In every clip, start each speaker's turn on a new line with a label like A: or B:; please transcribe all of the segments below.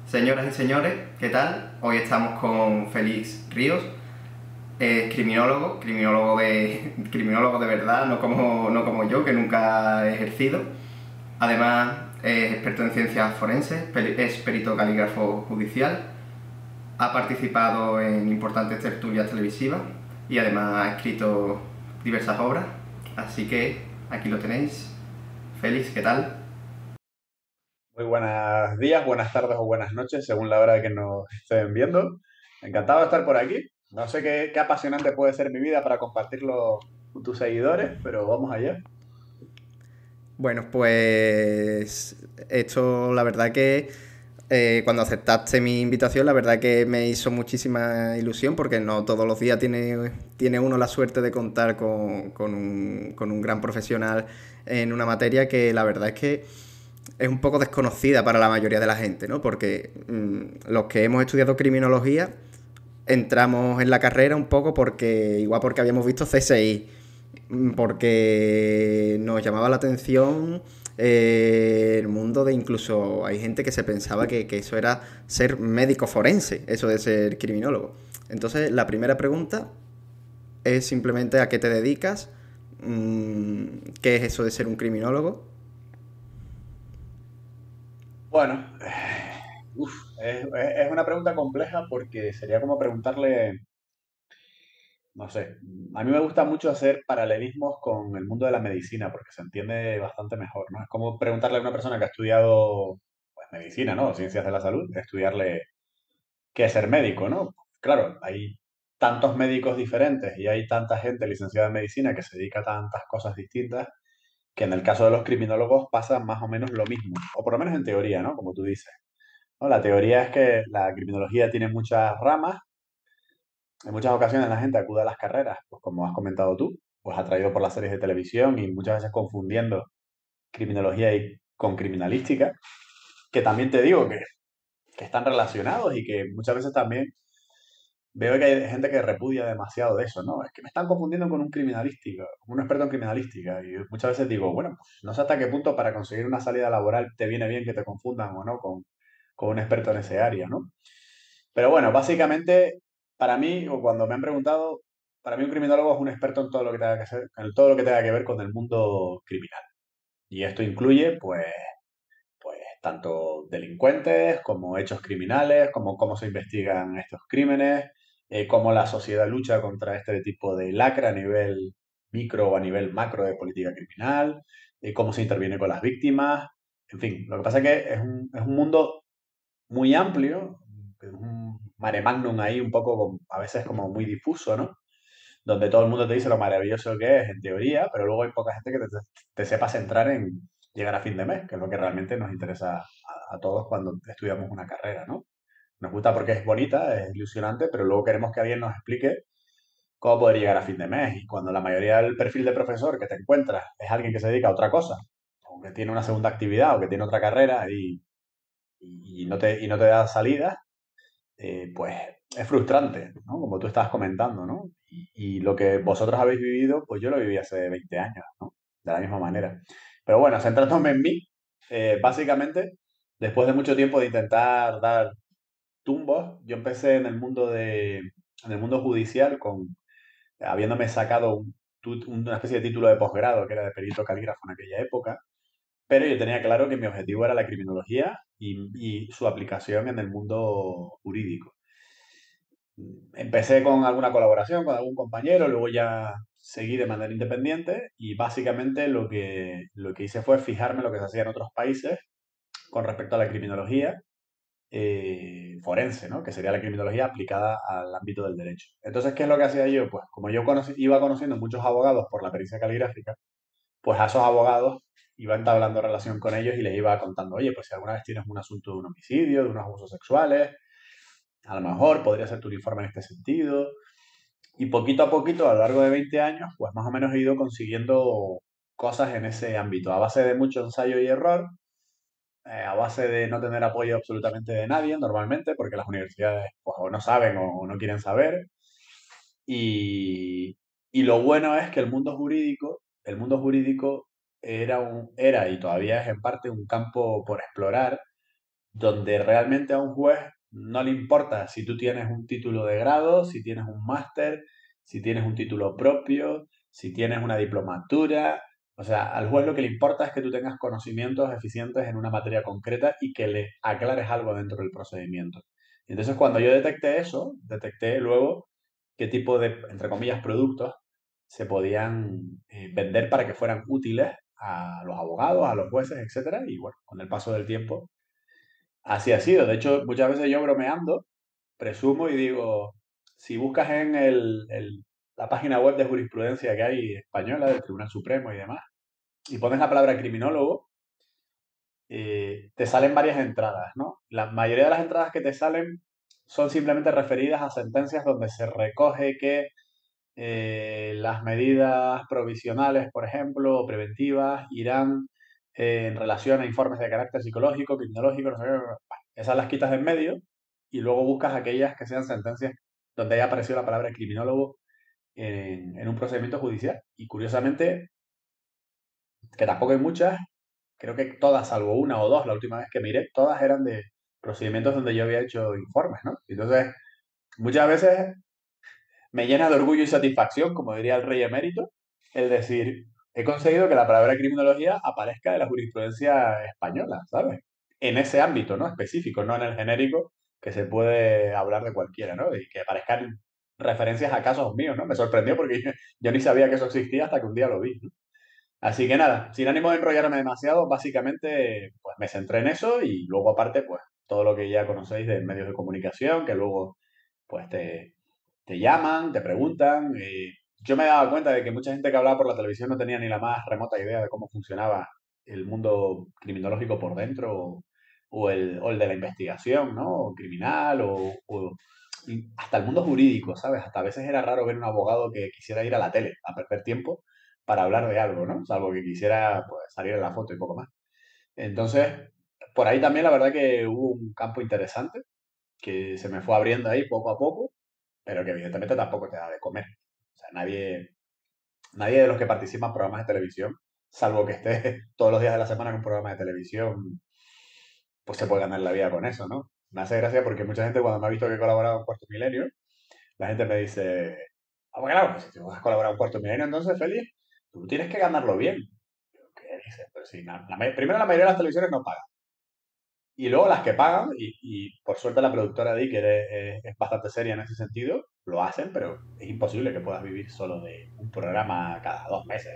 A: Señoras y señores, ¿qué tal? Hoy estamos con Félix Ríos, es criminólogo, criminólogo de verdad, no como yo, que nunca he ejercido. Además, es experto en ciencias forenses, es perito calígrafo judicial, ha participado en importantes tertulias televisivas y además ha escrito diversas obras. Así que aquí lo tenéis. Félix, ¿qué tal?
B: Muy buenos días, buenas tardes o buenas noches, según la hora que nos estén viendo. Encantado de estar por aquí. No sé qué apasionante puede ser mi vida para compartirlo con tus seguidores, pero vamos allá.
A: Bueno, pues esto la verdad que cuando aceptaste mi invitación, la verdad que me hizo muchísima ilusión porque no todos los días tiene uno la suerte de contar con un gran profesional en una materia que la verdad es que es un poco desconocida para la mayoría de la gente, ¿no? Porque los que hemos estudiado criminología entramos en la carrera un poco porque habíamos visto CSI, porque nos llamaba la atención el mundo de incluso hay gente que se pensaba que eso era ser médico forense, eso de ser criminólogo. Entonces, la primera pregunta es simplemente a qué te dedicas, qué es eso de ser un criminólogo.
B: Bueno, uf, es una pregunta compleja porque sería como preguntarle, no sé, a mí me gusta mucho hacer paralelismos con el mundo de la medicina porque se entiende bastante mejor, ¿no? Es como preguntarle a una persona que ha estudiado, pues, medicina, ¿no? Ciencias de la salud, estudiarle qué es ser médico, ¿no? Claro, hay tantos médicos diferentes y hay tanta gente licenciada en medicina que se dedica a tantas cosas distintas que en el caso de los criminólogos pasa más o menos lo mismo, o por lo menos en teoría, ¿no? Como tú dices, ¿no? La teoría es que la criminología tiene muchas ramas. En muchas ocasiones la gente acude a las carreras, pues como has comentado tú, pues atraído por las series de televisión y muchas veces confundiendo criminología con criminalística, que también te digo que están relacionados y que muchas veces también veo que hay gente que repudia demasiado de eso, ¿no? Es que me están confundiendo con un criminalístico, con un experto en criminalística. Y muchas veces digo, bueno, pues no sé hasta qué punto para conseguir una salida laboral te viene bien que te confundan o no con un experto en ese área, ¿no? Pero bueno, básicamente, para mí, o cuando me han preguntado, para mí un criminólogo es un experto en todo lo que tenga que ser, en todo lo que tenga que ver con el mundo criminal. Y esto incluye, pues tanto delincuentes como hechos criminales, como cómo se investigan estos crímenes, cómo la sociedad lucha contra este tipo de lacra a nivel micro o a nivel macro de política criminal, cómo se interviene con las víctimas. En fin, lo que pasa es que es un mundo muy amplio, es un mare magnum ahí un poco, a veces como muy difuso, ¿no? Donde todo el mundo te dice lo maravilloso que es en teoría, pero luego hay poca gente que te sepa centrar en llegar a fin de mes, que es lo que realmente nos interesa a todos cuando estudiamos una carrera, ¿no? Nos gusta porque es bonita, es ilusionante, pero luego queremos que alguien nos explique cómo poder llegar a fin de mes. Y cuando la mayoría del perfil de profesor que te encuentras es alguien que se dedica a otra cosa, o que tiene una segunda actividad, o que tiene otra carrera y no te da salida, pues es frustrante, ¿no? Como tú estabas comentando, ¿no? Y lo que vosotros habéis vivido, pues yo lo viví hace 20 años, ¿no? De la misma manera. Pero bueno, centrándome en mí, básicamente, después de mucho tiempo de intentar dar tumbos, yo empecé en el mundo judicial habiéndome sacado una especie de título de posgrado que era de perito calígrafo en aquella época, pero yo tenía claro que mi objetivo era la criminología y su aplicación en el mundo jurídico. Empecé con alguna colaboración con algún compañero, luego ya seguí de manera independiente y básicamente lo que hice fue fijarme en lo que se hacía en otros países con respecto a la criminología forense, ¿no? Que sería la criminología aplicada al ámbito del derecho. Entonces, ¿qué es lo que hacía yo? Pues como yo iba conociendo muchos abogados por la pericia caligráfica, pues a esos abogados iba entablando relación con ellos y les iba contando, oye, pues si alguna vez tienes un asunto de un homicidio, de unos abusos sexuales, a lo mejor podría ser tu informe en este sentido. Y poquito a poquito, a lo largo de 20 años, pues más o menos he ido consiguiendo cosas en ese ámbito, a base de mucho ensayo y error, a base de no tener apoyo absolutamente de nadie normalmente, porque las universidades pues, o no saben o no quieren saber. Y lo bueno es que el mundo jurídico era y todavía es en parte un campo por explorar, donde realmente a un juez no le importa si tú tienes un título de grado, si tienes un máster, si tienes un título propio, si tienes una diplomatura. O sea, al juez lo que le importa es que tú tengas conocimientos eficientes en una materia concreta y que le aclares algo dentro del procedimiento. Y entonces, cuando yo detecté eso, detecté luego qué tipo de, entre comillas, productos se podían vender para que fueran útiles a los abogados, a los jueces, etcétera. Y bueno, con el paso del tiempo, así ha sido. De hecho, muchas veces yo bromeando, presumo y digo, si buscas en la página web de jurisprudencia que hay española del Tribunal Supremo y demás, y pones la palabra criminólogo, te salen varias entradas, ¿no? La mayoría de las entradas que te salen son simplemente referidas a sentencias donde se recoge que las medidas provisionales, por ejemplo, o preventivas, irán en relación a informes de carácter psicológico, criminológico, no sé qué. Bueno, esas las quitas de en medio y luego buscas aquellas que sean sentencias donde haya aparecido la palabra criminólogo en un procedimiento judicial. Y curiosamente, que tampoco hay muchas, creo que todas, salvo una o dos, la última vez que miré, todas eran de procedimientos donde yo había hecho informes, ¿no? Entonces, muchas veces me llena de orgullo y satisfacción, como diría el rey emérito, el decir, he conseguido que la palabra criminología aparezca en la jurisprudencia española, ¿sabes? En ese ámbito, ¿no? Específico, no en el genérico, que se puede hablar de cualquiera, ¿no? Y que aparezcan referencias a casos míos, ¿no? Me sorprendió porque yo ni sabía que eso existía hasta que un día lo vi, ¿no? Así que nada, sin ánimo de enrollarme demasiado, básicamente pues me centré en eso y luego aparte pues todo lo que ya conocéis de medios de comunicación, que luego pues te llaman, te preguntan. Yo me he dado cuenta de que mucha gente que hablaba por la televisión no tenía ni la más remota idea de cómo funcionaba el mundo criminológico por dentro o el de la investigación, ¿no? Criminal y hasta el mundo jurídico, ¿sabes? Hasta a veces era raro ver un abogado que quisiera ir a la tele a perder tiempo para hablar de algo, ¿no? Salvo que quisiera pues, salir en la foto y poco más. Entonces, por ahí también la verdad que hubo un campo interesante que se me fue abriendo ahí poco a poco, pero que evidentemente tampoco te da de comer. O sea, nadie de los que participan en programas de televisión, salvo que esté todos los días de la semana en un programa de televisión, pues se puede ganar la vida con eso, ¿no? Me hace gracia porque mucha gente cuando me ha visto que he colaborado en Cuarto Milenio, la gente me dice, ah, bueno, claro, pues si tú has colaborado en Cuarto Milenio, entonces, feliz, tú tienes que ganarlo bien. ¿Qué dices? Pero si primero la mayoría de las televisiones no pagan. Y luego las que pagan, y por suerte la productora de Iker es bastante seria en ese sentido, lo hacen, pero es imposible que puedas vivir solo de un programa cada 2 meses,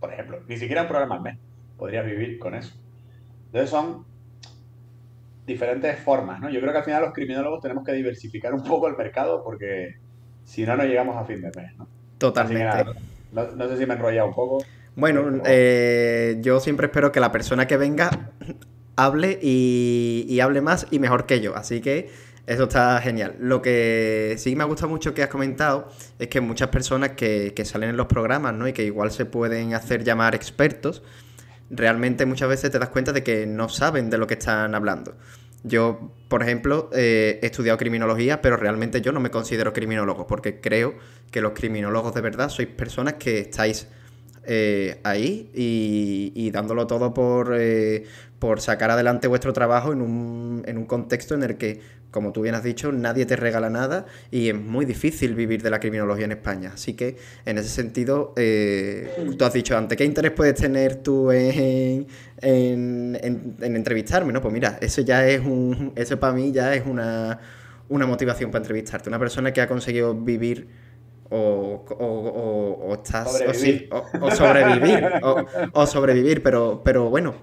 B: por ejemplo. Ni siquiera un programa al mes podrías vivir con eso. Entonces son diferentes formas, ¿no? Yo creo que al final los criminólogos tenemos que diversificar un poco el mercado porque si no, no llegamos a fin de mes, ¿no? Así que
A: Totalmente.
B: nada, no sé si me he enrollado un poco,
A: Bueno,
B: pero
A: yo siempre espero que la persona que venga hable y hable más y mejor que yo. Así que eso está genial. Lo que sí me ha gustado mucho que has comentado es que muchas personas que salen en los programas, ¿no? Y que igual se pueden hacer llamar expertos, realmente muchas veces te das cuenta de que no saben de lo que están hablando. Yo, por ejemplo, he estudiado criminología, pero realmente yo no me considero criminólogo, porque creo que los criminólogos de verdad sois personas que estáis ahí y dándolo todo por sacar adelante vuestro trabajo en un contexto en el que, como tú bien has dicho, nadie te regala nada y es muy difícil vivir de la criminología en España. Así que, en ese sentido, tú has dicho antes, ¿qué interés puedes tener tú en entrevistarme? ¿No? Pues mira, eso para mí ya es una motivación para entrevistarte. Una persona que ha conseguido vivir
B: sobrevivir.
A: o sobrevivir, o sobrevivir, pero bueno,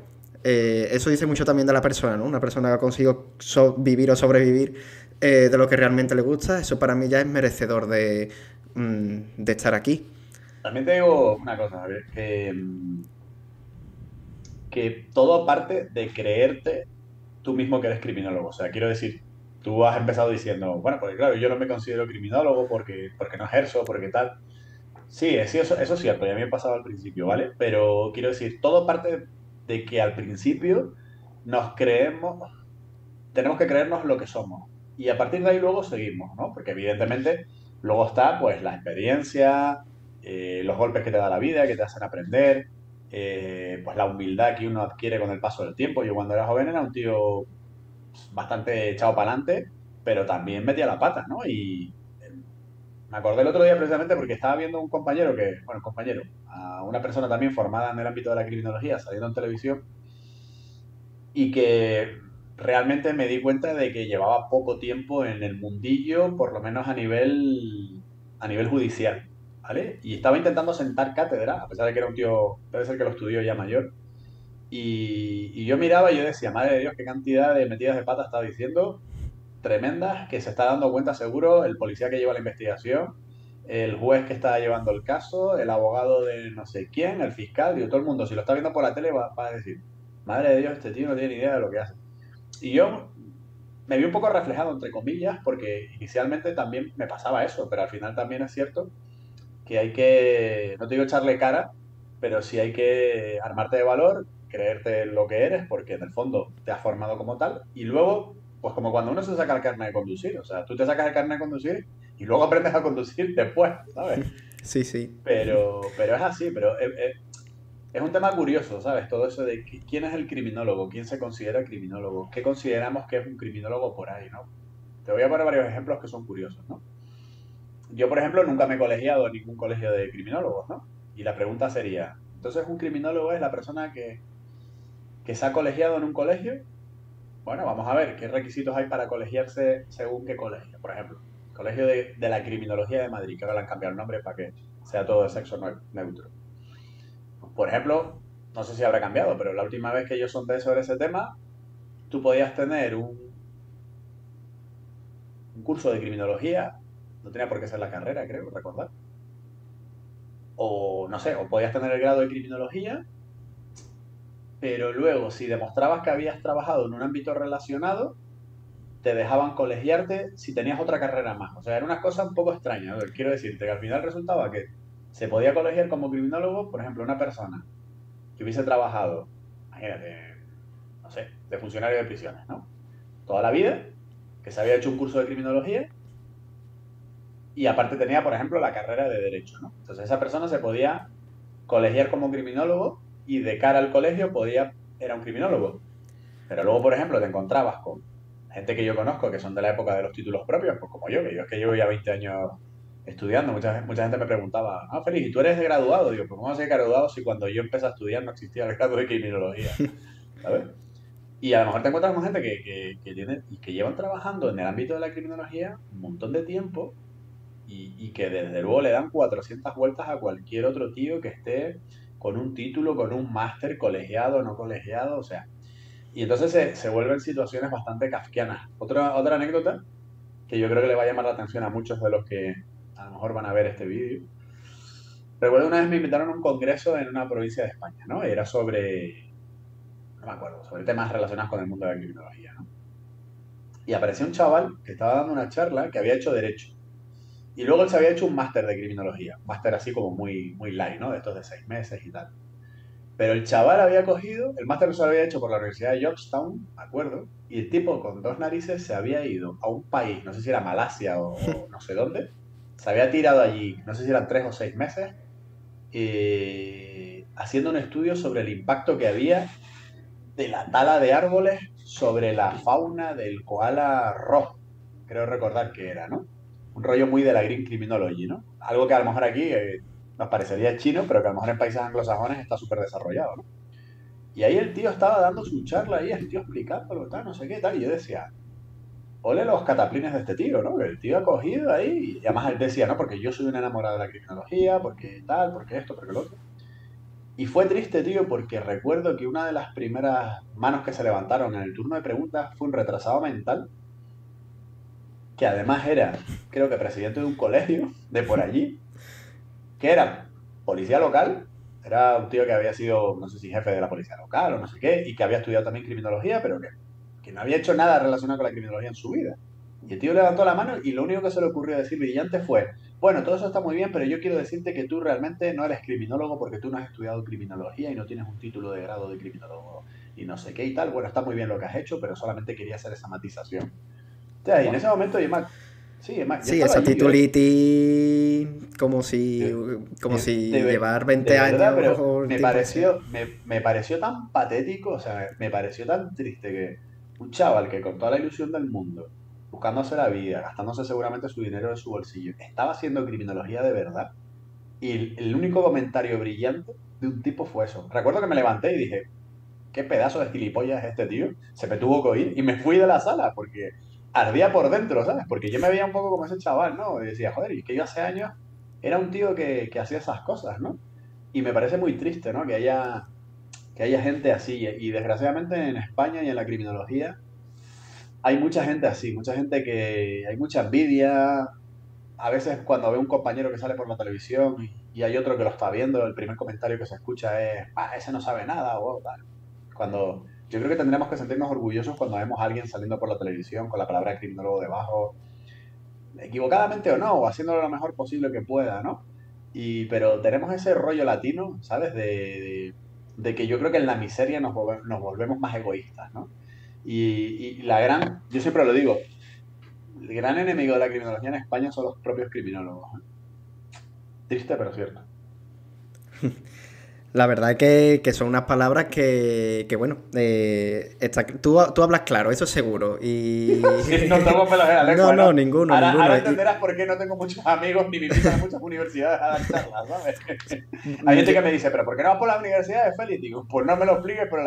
A: eso dice mucho también de la persona, ¿no? Una persona que ha conseguido vivir o sobrevivir de lo que realmente le gusta, eso para mí ya es merecedor de estar aquí.
B: También te digo una cosa, Javier, que todo parte de creerte tú mismo que eres criminólogo. O sea, quiero decir, tú has empezado diciendo, bueno, pues claro, yo no me considero criminólogo porque no ejerzo, porque tal. Sí, eso es cierto, ya me ha pasado al principio, ¿vale? Pero quiero decir, todo parte de que al principio nos creemos, tenemos que creernos lo que somos. Y a partir de ahí luego seguimos, ¿no? Porque evidentemente luego está pues la experiencia, los golpes que te da la vida, que te hacen aprender, pues la humildad que uno adquiere con el paso del tiempo. Yo cuando era joven era un tío bastante echado para adelante, pero también metía la pata, ¿no? Y me acordé el otro día precisamente porque estaba viendo un compañero bueno, compañero, a una persona también formada en el ámbito de la criminología, saliendo en televisión, y que realmente me di cuenta de que llevaba poco tiempo en el mundillo, por lo menos a nivel judicial, ¿vale? Y estaba intentando sentar cátedra, a pesar de que era un tío, debe ser que lo estudió ya mayor, y yo miraba y yo decía, madre de Dios, qué cantidad de metidas de pata estaba diciendo, tremendas, que se está dando cuenta seguro el policía que lleva la investigación, el juez que está llevando el caso, el abogado de no sé quién, el fiscal, y todo el mundo, si lo está viendo por la tele, va a decir, madre de Dios, este tío no tiene ni idea de lo que hace. Y yo me vi un poco reflejado, entre comillas, porque inicialmente también me pasaba eso, pero al final también es cierto que hay que, no te digo echarle cara, pero sí hay que armarte de valor, creerte en lo que eres, porque en el fondo te has formado como tal, y luego, pues como cuando uno se saca el carnet de conducir, o sea, tú te sacas el carnet de conducir y luego aprendes a conducir después, ¿sabes?
A: Sí, sí.
B: Pero es así, pero es un tema curioso, ¿sabes? Todo eso de quién es el criminólogo, quién se considera criminólogo, qué consideramos que es un criminólogo por ahí, ¿no? Te voy a poner varios ejemplos que son curiosos, ¿no? Yo, por ejemplo, nunca me he colegiado en ningún colegio de criminólogos, ¿no? Y la pregunta sería, entonces, ¿un criminólogo es la persona que se ha colegiado en un colegio? Bueno, vamos a ver qué requisitos hay para colegiarse según qué colegio. Por ejemplo, el Colegio de la Criminología de Madrid, que ahora le han cambiado el nombre para que sea todo de sexo neutro. Por ejemplo, no sé si habrá cambiado, pero la última vez que yo sondé sobre ese tema, tú podías tener un curso de criminología, no tenía por qué ser la carrera, creo, recordar. O no sé, o podías tener el grado de criminología, pero luego, si demostrabas que habías trabajado en un ámbito relacionado, te dejaban colegiarte si tenías otra carrera más. O sea, era una cosa un poco extraña. A ver, quiero decirte que al final resultaba que se podía colegiar como criminólogo, por ejemplo, una persona que hubiese trabajado, imagínate, no sé, de funcionario de prisiones, ¿no? Toda la vida, que se había hecho un curso de criminología y aparte tenía, por ejemplo, la carrera de derecho, ¿no? Entonces esa persona se podía colegiar como criminólogo y de cara al colegio era un criminólogo. Pero luego, por ejemplo, te encontrabas con gente que yo conozco que son de la época de los títulos propios, pues como yo, que yo es que llevo ya 20 años estudiando. Mucha gente me preguntaba, ah, Félix, ¿y tú eres de graduado? Digo, pues ¿cómo vas a ser graduado si cuando yo empecé a estudiar no existía el grado de criminología? ¿Sabes? Y a lo mejor te encuentras con gente y que llevan trabajando en el ámbito de la criminología un montón de tiempo y que desde luego le dan 400 vueltas a cualquier otro tío que esté con un título, con un máster, colegiado, no colegiado, o sea. Y entonces se vuelven situaciones bastante kafkianas. Otra anécdota que yo creo que le va a llamar la atención a muchos de los que a lo mejor van a ver este vídeo. Recuerdo una vez me invitaron a un congreso en una provincia de España, ¿no? Era no me acuerdo, sobre temas relacionados con el mundo de la criminología, ¿no? Y apareció un chaval que estaba dando una charla que había hecho derecho. Y luego él se había hecho un máster de criminología, un máster así como muy light, ¿no? De estos de 6 meses y tal. Pero el chaval había cogido, el máster se lo había hecho por la Universidad de Georgetown, me acuerdo, y el tipo con dos narices se había ido a un país, no sé si era Malasia o no sé dónde, se había tirado allí, no sé si eran 3 o 6 meses, haciendo un estudio sobre el impacto que había de la tala de árboles sobre la fauna del koala rojo, creo recordar que era, ¿no? Un rollo muy de la Green Criminology, ¿no? Algo que a lo mejor aquí nos parecería chino, pero que a lo mejor en países anglosajones está súper desarrollado, ¿no? Y ahí el tío estaba dando su charla ahí, el tío explicándolo, tal, no sé qué, tal, y yo decía, ole los cataplines de este tío, ¿no? Que el tío ha cogido ahí, y además él decía, ¿no? Porque yo soy un enamorado de la criminología, porque tal, porque esto, porque lo otro. Y fue triste, tío, porque recuerdo que una de las primeras manos que se levantaron en el turno de preguntas fue un retrasado mental, que además era, creo que presidente de un colegio de por allí, que era policía local, era un tío que había sido, no sé si jefe de la policía local o no sé qué, y que había estudiado también criminología, pero que no había hecho nada relacionado con la criminología en su vida. Y el tío levantó la mano y lo único que se le ocurrió decir brillante fue, bueno, todo eso está muy bien, pero yo quiero decirte que tú realmente no eres criminólogo porque tú no has estudiado criminología y no tienes un título de grado de criminólogo y no sé qué y tal. Bueno, está muy bien lo que has hecho, pero solamente quería hacer esa matización. O sea, y en ese
A: Wow.
B: momento sí, yo
A: Sí,
B: estaba
A: esa
B: allí,
A: titulitis
B: de,
A: como si llevar
B: de
A: 20
B: verdad,
A: años
B: pero
A: o el tiempo que sea.
B: me pareció tan patético, o sea, me pareció tan triste Un chaval que con toda la ilusión del mundo, buscándose la vida, gastándose seguramente su dinero de su bolsillo, estaba haciendo criminología de verdad. Y el único comentario brillante de un tipo fue eso. Recuerdo que me levanté y dije, qué pedazo de gilipollas es este tío. Se me tuvo que ir y me fui de la sala porque ardía por dentro, ¿sabes? Porque yo me veía un poco como ese chaval, ¿no? Y decía, joder, y es que yo hace años era un tío que hacía esas cosas, ¿no? Y me parece muy triste, ¿no? Que haya gente así. Y desgraciadamente en España y en la criminología hay mucha gente así, mucha gente que hay mucha envidia. A veces cuando ve un compañero que sale por la televisión y hay otro que lo está viendo, el primer comentario que se escucha es, ah, ese no sabe nada, o tal. Cuando yo creo que tendríamos que sentirnos orgullosos cuando vemos a alguien saliendo por la televisión con la palabra criminólogo debajo, equivocadamente o no, o haciéndolo lo mejor posible que pueda, ¿no? Pero tenemos ese rollo latino, ¿sabes? De que yo creo que en la miseria nos volvemos más egoístas, ¿no? Y yo siempre lo digo, el gran enemigo de la criminología en España son los propios criminólogos. ¿Eh? Triste, pero cierto.
A: La verdad que son unas palabras que bueno, tú hablas claro, eso seguro. Y...
B: Sí, no tengo pelos en la
A: no,
B: lengua, ¿no?
A: no, ninguno,
B: Ahora,
A: ninguno.
B: ahora entenderás por qué no tengo muchos amigos ni me invitan a muchas universidades a dar charlas, ¿sabes? Hay gente que me dice, ¿pero por qué no vas por las universidades, Félix? Digo, pues no me lo expliques, pero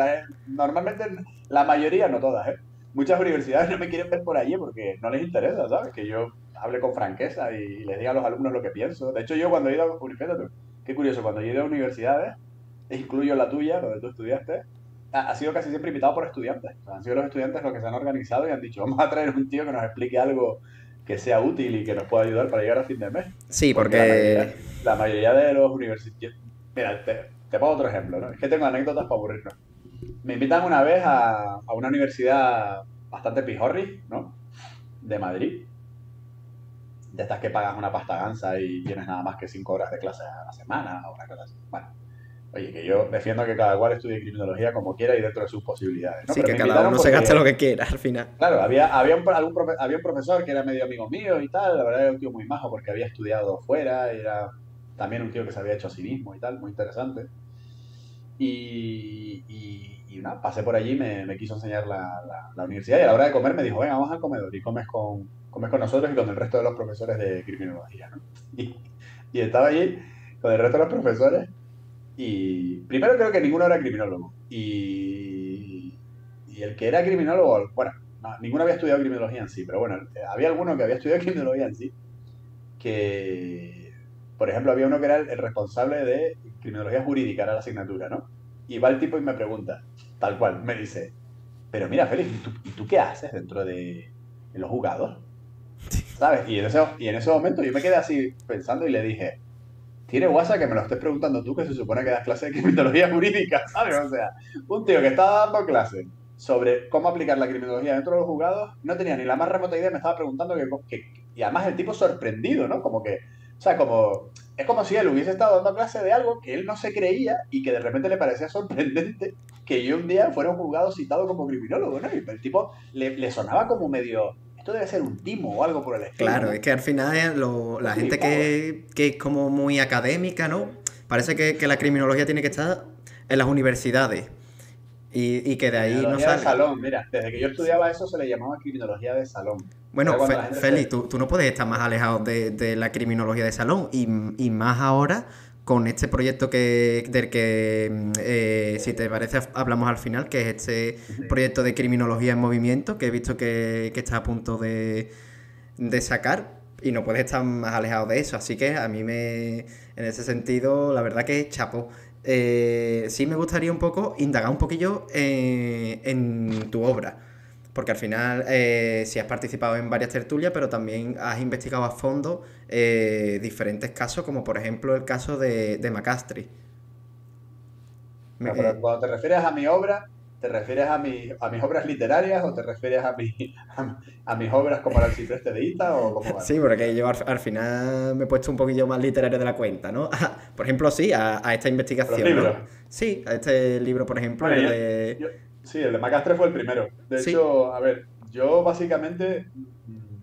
B: normalmente la mayoría, no todas, ¿eh? Muchas universidades no me quieren ver por allí porque no les interesa, ¿sabes? Que yo hable con franqueza y les diga a los alumnos lo que pienso. De hecho, yo cuando he ido a, fíjate tú, qué curioso, cuando yo he ido a universidades, incluyo la tuya, donde tú estudiaste, ha sido casi siempre invitado por estudiantes. O sea, han sido los estudiantes los que se han organizado y han dicho, vamos a traer un tío que nos explique algo que sea útil y que nos pueda ayudar para llegar a fin de mes.
A: Sí,
B: Porque
A: porque...
B: la mayoría de los universitarios... Mira, te pongo otro ejemplo, ¿no? Es que tengo anécdotas para aburrirnos. Me invitan una vez a una universidad bastante pijorri, ¿no? De Madrid. De estas que pagas una pasta gansa y tienes nada más que 5 horas de clase a la semana o una cosa así. Bueno, oye, que yo defiendo que cada cual estudie criminología como quiera y dentro de sus posibilidades, ¿no?
A: Sí,
B: Pero
A: que
B: me
A: cada
B: invitaron
A: uno se gaste lo
B: porque,
A: que quiera al final.
B: claro, había un profesor que era medio amigo mío y tal, la verdad era un tío muy majo porque había estudiado fuera, y era también un tío que se había hecho a sí mismo y tal, muy interesante. Y nada, pasé por allí, me quiso enseñar la universidad y a la hora de comer me dijo, venga, vamos al comedor y comes con nosotros y con el resto de los profesores de criminología, ¿no? Y, y estaba allí con el resto de los profesores y primero creo que ninguno era criminólogo. Y el que era criminólogo, bueno, no, ninguno había estudiado criminología en sí, pero bueno, había alguno que había estudiado criminología en sí, que, por ejemplo, había uno que era el responsable de criminología jurídica, era la asignatura, ¿no? Y va el tipo y me pregunta, tal cual, me dice, pero mira, Félix, ¿y tú qué haces dentro de los juzgados? ¿Sabes? Y en ese momento yo me quedé así pensando y le dije, tiene guasa que me lo estés preguntando tú, que se supone que das clase de criminología jurídica, ¿sabes? O sea, un tío que estaba dando clase sobre cómo aplicar la criminología dentro de los juzgados, no tenía ni la más remota idea, me estaba preguntando y además el tipo sorprendido, ¿no? Como que, o sea, es como si él hubiese estado dando clase de algo que él no se creía y que de repente le parecía sorprendente que yo un día fuera a un juzgado citado como criminólogo, ¿no? Y el tipo le sonaba como medio, esto debe ser un timo o algo por el estilo,
A: Claro, es
B: ¿no?
A: que al final
B: Yo
A: la gente
B: flipaba, ¿eh?
A: que es como muy académica, ¿no? Parece que la criminología tiene que estar en las universidades y que de ahí no
B: Criminología de
A: salga.
B: salón, mira, desde que yo estudiaba eso se le llamaba criminología de salón. Era
A: Bueno,
B: cuando la gente
A: Félix, tú no puedes estar más alejado de la criminología de salón y más ahora con este proyecto del que, si te parece, hablamos al final, que es este proyecto de criminología en movimiento, que he visto que está a punto de sacar y no puedes estar más alejado de eso. Así que a mí en ese sentido, la verdad que chapo. Sí me gustaría un poco indagar un poquillo en tu obra. Porque al final sí has participado en varias tertulias, pero también has investigado a fondo diferentes casos, como por ejemplo el caso de Macastri.
B: Pero cuando te refieres a mi obra, ¿te refieres a mis obras literarias o te refieres a mis obras como el Alcipreste de Ita o cómo va?
A: Sí, porque yo al final me he puesto un poquillo más literario de la cuenta, ¿no? Por ejemplo, sí, a esta
B: A los
A: investigación, ¿no?
B: libros.
A: Sí, a este libro, por ejemplo,
B: Bueno,
A: el de...
B: sí, el de Macastre fue el primero. De
A: Sí,
B: hecho, a ver, yo básicamente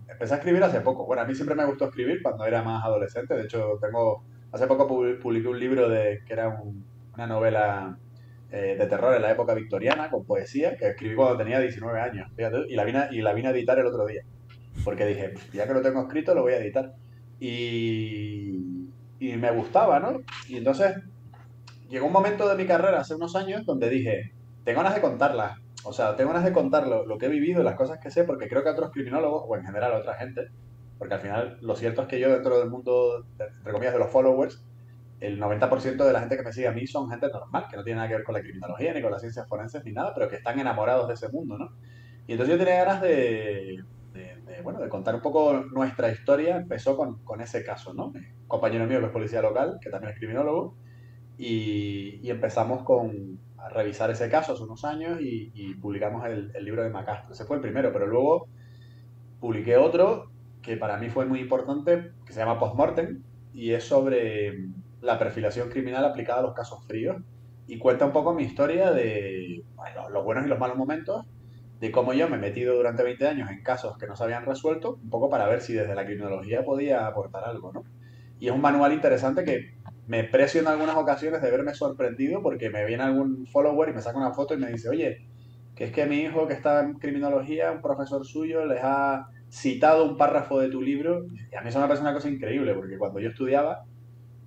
B: empecé a escribir hace poco. Bueno, a mí siempre me gustó escribir cuando era más adolescente. De hecho, hace poco publiqué un libro que era una novela de terror en la época victoriana, con poesía, que escribí cuando tenía 19 años, fíjate, y la vine a editar el otro día, porque dije, ya que lo tengo escrito, lo voy a editar. Y me gustaba, ¿no? Y entonces llegó un momento de mi carrera hace unos años donde dije, tengo ganas de contarlas. O sea, tengo ganas de contar lo que he vivido, las cosas que sé, porque creo que a otros criminólogos, o en general a otra gente, porque al final lo cierto es que yo dentro del mundo, entre comillas, de los followers, el 90% de la gente que me sigue a mí son gente normal, que no tiene nada que ver con la criminología, ni con las ciencias forenses, ni nada, pero que están enamorados de ese mundo, ¿no? Y entonces yo tenía ganas bueno, de contar un poco nuestra historia. Empezó con ese caso, ¿no? Un compañero mío que es policía local, que también es criminólogo, y empezamos a revisar ese caso hace unos años y publicamos el libro de Macastro. Ese fue el primero, pero luego publiqué otro que para mí fue muy importante, que se llama Postmortem, y es sobre la perfilación criminal aplicada a los casos fríos, y cuenta un poco mi historia de bueno, los buenos y los malos momentos, de cómo yo me he metido durante 20 años en casos que no se habían resuelto, un poco para ver si desde la criminología podía aportar algo, ¿no? Y es un manual interesante que me precio en algunas ocasiones de verme sorprendido porque me viene algún follower y me saca una foto y me dice, oye, que es que mi hijo que está en criminología, un profesor suyo, les ha citado un párrafo de tu libro. Y a mí eso me parece una cosa increíble, porque cuando yo estudiaba,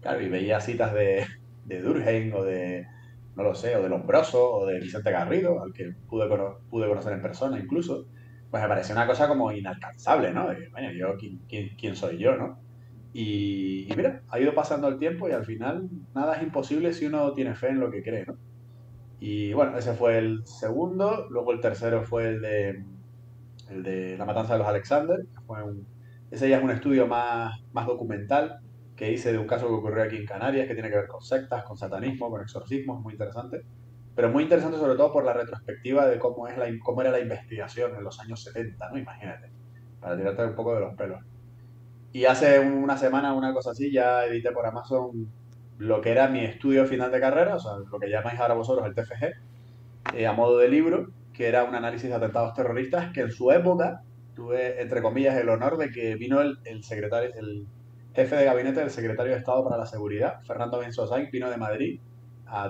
B: claro, y veía citas de Durkheim o de, no lo sé, o de Lombroso o de Vicente Garrido, al que pude conocer en persona incluso, pues me parecía una cosa como inalcanzable, ¿no? De, bueno, yo, ¿quién soy yo, no? Y mira, ha ido pasando el tiempo y al final nada es imposible si uno tiene fe en lo que cree, ¿no? Y bueno, ese fue el segundo. Luego el tercero fue el de la matanza de los Alexander. Ese ya es un estudio más documental que hice de un caso que ocurrió aquí en Canarias, que tiene que ver con sectas, con satanismo, con exorcismo. Es muy interesante. Pero muy interesante sobre todo por la retrospectiva de cómo era la investigación en los años 70, ¿no? Imagínate, para tirarte un poco de los pelos. Y hace una semana, una cosa así, ya edité por Amazon lo que era mi estudio final de carrera, o sea, lo que llamáis ahora vosotros el TFG, a modo de libro, que era un análisis de atentados terroristas, que en su época tuve, entre comillas, el honor de que vino el secretario, el jefe de gabinete del secretario de Estado para la Seguridad, Fernando Bensosay, vino de Madrid,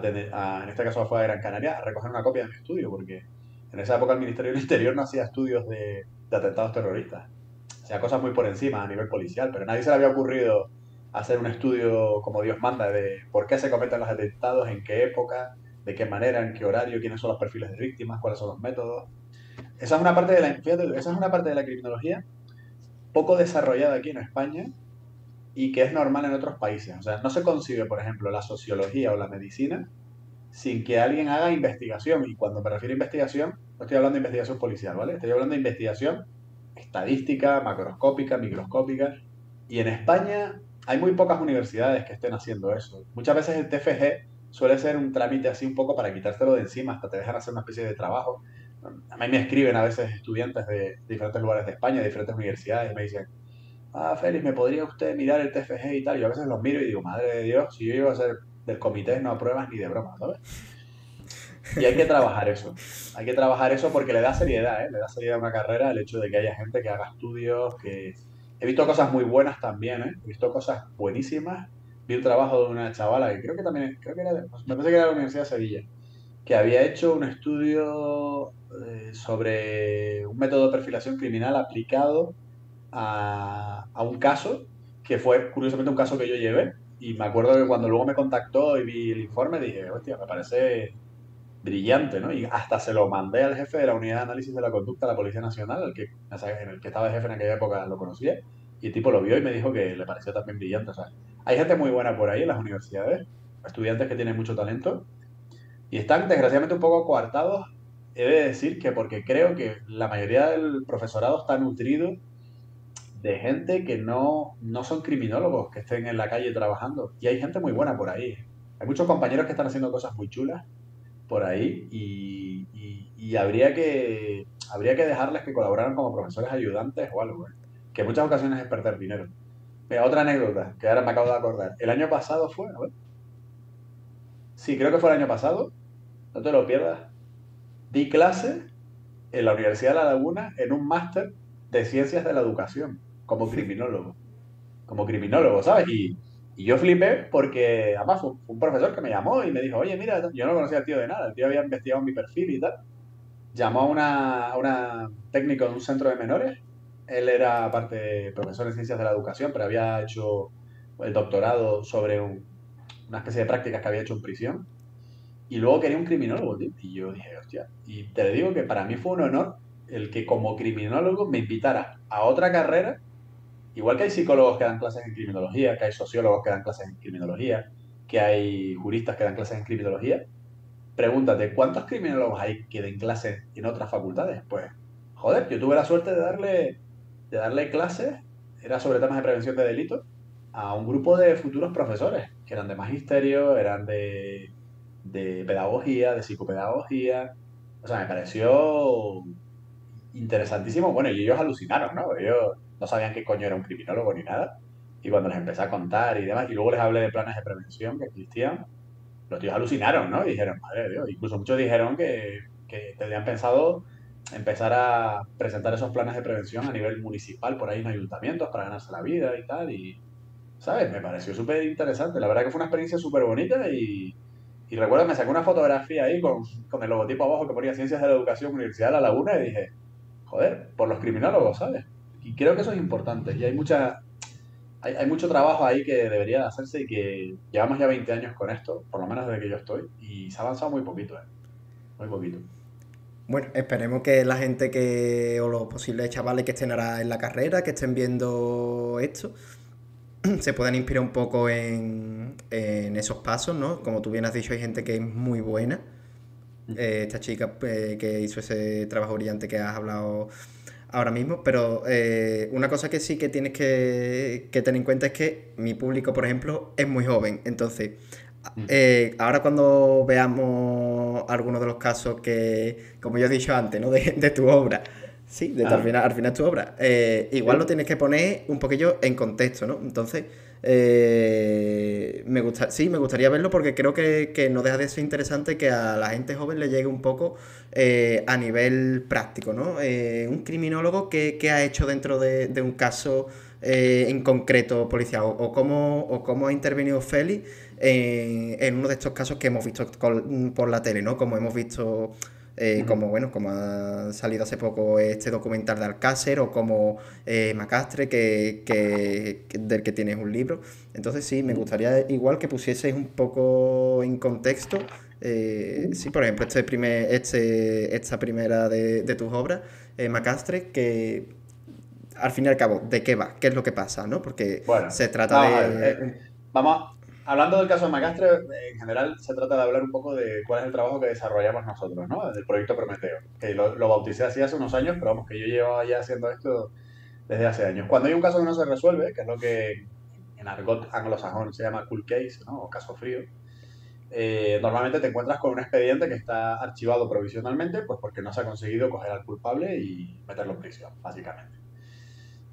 B: en este caso fue a Gran Canaria, a recoger una copia de mi estudio, porque en esa época el Ministerio del Interior no hacía estudios de atentados terroristas. Hacía cosas muy por encima a nivel policial, pero a nadie se le había ocurrido hacer un estudio como Dios manda de por qué se cometen los atentados, en qué época, de qué manera, en qué horario, quiénes son los perfiles de víctimas, cuáles son los métodos. Esa es una parte de fíjate, esa es una parte de la criminología poco desarrollada aquí en España y que es normal en otros países. O sea, no se concibe, por ejemplo, la sociología o la medicina sin que alguien haga investigación. Y cuando me refiero a investigación, no estoy hablando de investigación policial, ¿vale? Estoy hablando de investigación estadística, macroscópica, microscópica. Y en España hay muy pocas universidades que estén haciendo eso. Muchas veces el TFG suele ser un trámite así un poco para quitártelo de encima, hasta te dejan hacer una especie de trabajo. A mí me escriben a veces estudiantes de diferentes lugares de España, de diferentes universidades, y me dicen, Félix, ¿me podría usted mirar el TFG y tal? Y yo a veces los miro y digo, madre de Dios, si yo llego a ser del comité, no apruebas ni de broma, ¿sabes? Y hay que trabajar eso. Hay que trabajar eso porque le da seriedad, ¿eh? Le da seriedad a una carrera el hecho de que haya gente que haga estudios, que... He visto cosas muy buenas también, ¿eh? He visto cosas buenísimas. Vi un trabajo de una chavala que creo que también, creo que era, me parece que era de la Universidad de Sevilla, que había hecho un estudio sobre un método de perfilación criminal aplicado a un caso que fue curiosamente un caso que yo llevé. Y me acuerdo que cuando luego me contactó y vi el informe dije, hostia, me parece brillante, ¿no? Y hasta se lo mandé al jefe de la unidad de análisis de la conducta de la Policía Nacional, en el que estaba de jefe en aquella época, lo conocía, y el tipo lo vio y me dijo que le pareció también brillante. O sea, hay gente muy buena por ahí en las universidades, estudiantes que tienen mucho talento, y están desgraciadamente un poco coartados. He de decir que porque creo que la mayoría del profesorado está nutrido de gente que no son criminólogos, que estén en la calle trabajando. Y hay gente muy buena por ahí. Hay muchos compañeros que están haciendo cosas muy chulas por ahí y habría que dejarles que colaboraran como profesores ayudantes o algo, ¿eh? Que en muchas ocasiones es perder dinero. Mira, otra anécdota que ahora me acabo de acordar. El año pasado fue, a ver, sí, creo que fue el año pasado, no te lo pierdas. Di clase en la Universidad de La Laguna en un máster de Ciencias de la Educación como criminólogo, ¿sabes? Y yo flipé porque, además, fue un profesor que me llamó y me dijo, oye, mira, yo no conocía al tío de nada, el tío había investigado mi perfil y tal. Llamó a una técnico de un centro de menores. Él era, aparte, profesor en ciencias de la educación, pero había hecho el doctorado sobre una especie de prácticas que había hecho en prisión. Y luego quería un criminólogo, tío. Y yo dije, hostia. Y te digo que para mí fue un honor el que como criminólogo me invitara a otra carrera. Igual que hay psicólogos que dan clases en criminología, que hay sociólogos que dan clases en criminología, que hay juristas que dan clases en criminología. Pregúntate, ¿cuántos criminólogos hay que den clases en otras facultades? Pues, joder, yo tuve la suerte de darle clases, era sobre temas de prevención de delitos, a un grupo de futuros profesores, que eran de magisterio, eran de pedagogía, de psicopedagogía. O sea, me pareció interesantísimo. Bueno, y ellos alucinaron, ¿no? Ellos no sabían qué coño era un criminólogo ni nada. Y cuando les empecé a contar y demás, y luego les hablé de planes de prevención que existían, los tíos alucinaron, ¿no? Y dijeron, madre de Dios. Incluso muchos dijeron que tenían pensado empezar a presentar esos planes de prevención a nivel municipal, por ahí en ayuntamientos, para ganarse la vida y tal. Y, ¿sabes? Me pareció súper interesante. La verdad que fue una experiencia súper bonita y recuerdo, me saqué una fotografía ahí con el logotipo abajo que ponía Ciencias de la Educación, Universidad de La Laguna, y dije, joder, por los criminólogos, ¿sabes? Y creo que eso es importante. Y hay mucho trabajo ahí que debería de hacerse y que llevamos ya 20 años con esto, por lo menos desde que yo estoy, y se ha avanzado muy poquito, ¿eh? Muy poquito.
A: Bueno, esperemos que la gente o los posibles chavales que estén ahora en la carrera, que estén viendo esto, se puedan inspirar un poco en esos pasos, ¿no? Como tú bien has dicho, hay gente que es muy buena. Esta chica que hizo ese trabajo brillante que has hablado ahora mismo, pero una cosa que sí que tienes que tener en cuenta es que mi público, por ejemplo, es muy joven. Entonces, ahora cuando veamos algunos de los casos que, como yo he dicho antes, ¿no? De tu obra, sí,
B: Ajá.
A: al final tu obra, igual lo
B: Sí.
A: tienes que poner un poquillo en contexto, ¿no? Entonces, sí, me gustaría verlo porque creo que no deja de ser interesante que a la gente joven le llegue un poco a nivel práctico, ¿no? Un criminólogo que ha hecho dentro de un caso en concreto policial o cómo ha intervenido Félix en uno de estos casos que hemos visto por la tele, ¿no? Como hemos visto,
B: Ujú.
A: como ha salido hace poco este documental de Alcácer o como Macastre, del que tienes un libro. Entonces sí, me
B: Ujú.
A: gustaría igual que pusieseis un poco en contexto. Sí, por ejemplo, esta primera de tus obras, Macastre, que al fin y al cabo, ¿de qué va? ¿Qué es lo que pasa? ¿No? Porque
B: Bueno,
A: se trata
B: vamos a ver.
A: de...
B: Hablando del caso de Macastre, en general se trata de hablar un poco de cuál es el trabajo que desarrollamos nosotros, ¿no? Del proyecto Prometeo, que lo bauticé así hace unos años, pero vamos, que yo llevo ya haciendo esto desde hace años. Cuando hay un caso que no se resuelve, que es lo que en argot anglosajón se llama cool case, ¿no? O caso frío, normalmente te encuentras con un expediente que está archivado provisionalmente, pues porque no se ha conseguido coger al culpable y meterlo en prisión, básicamente.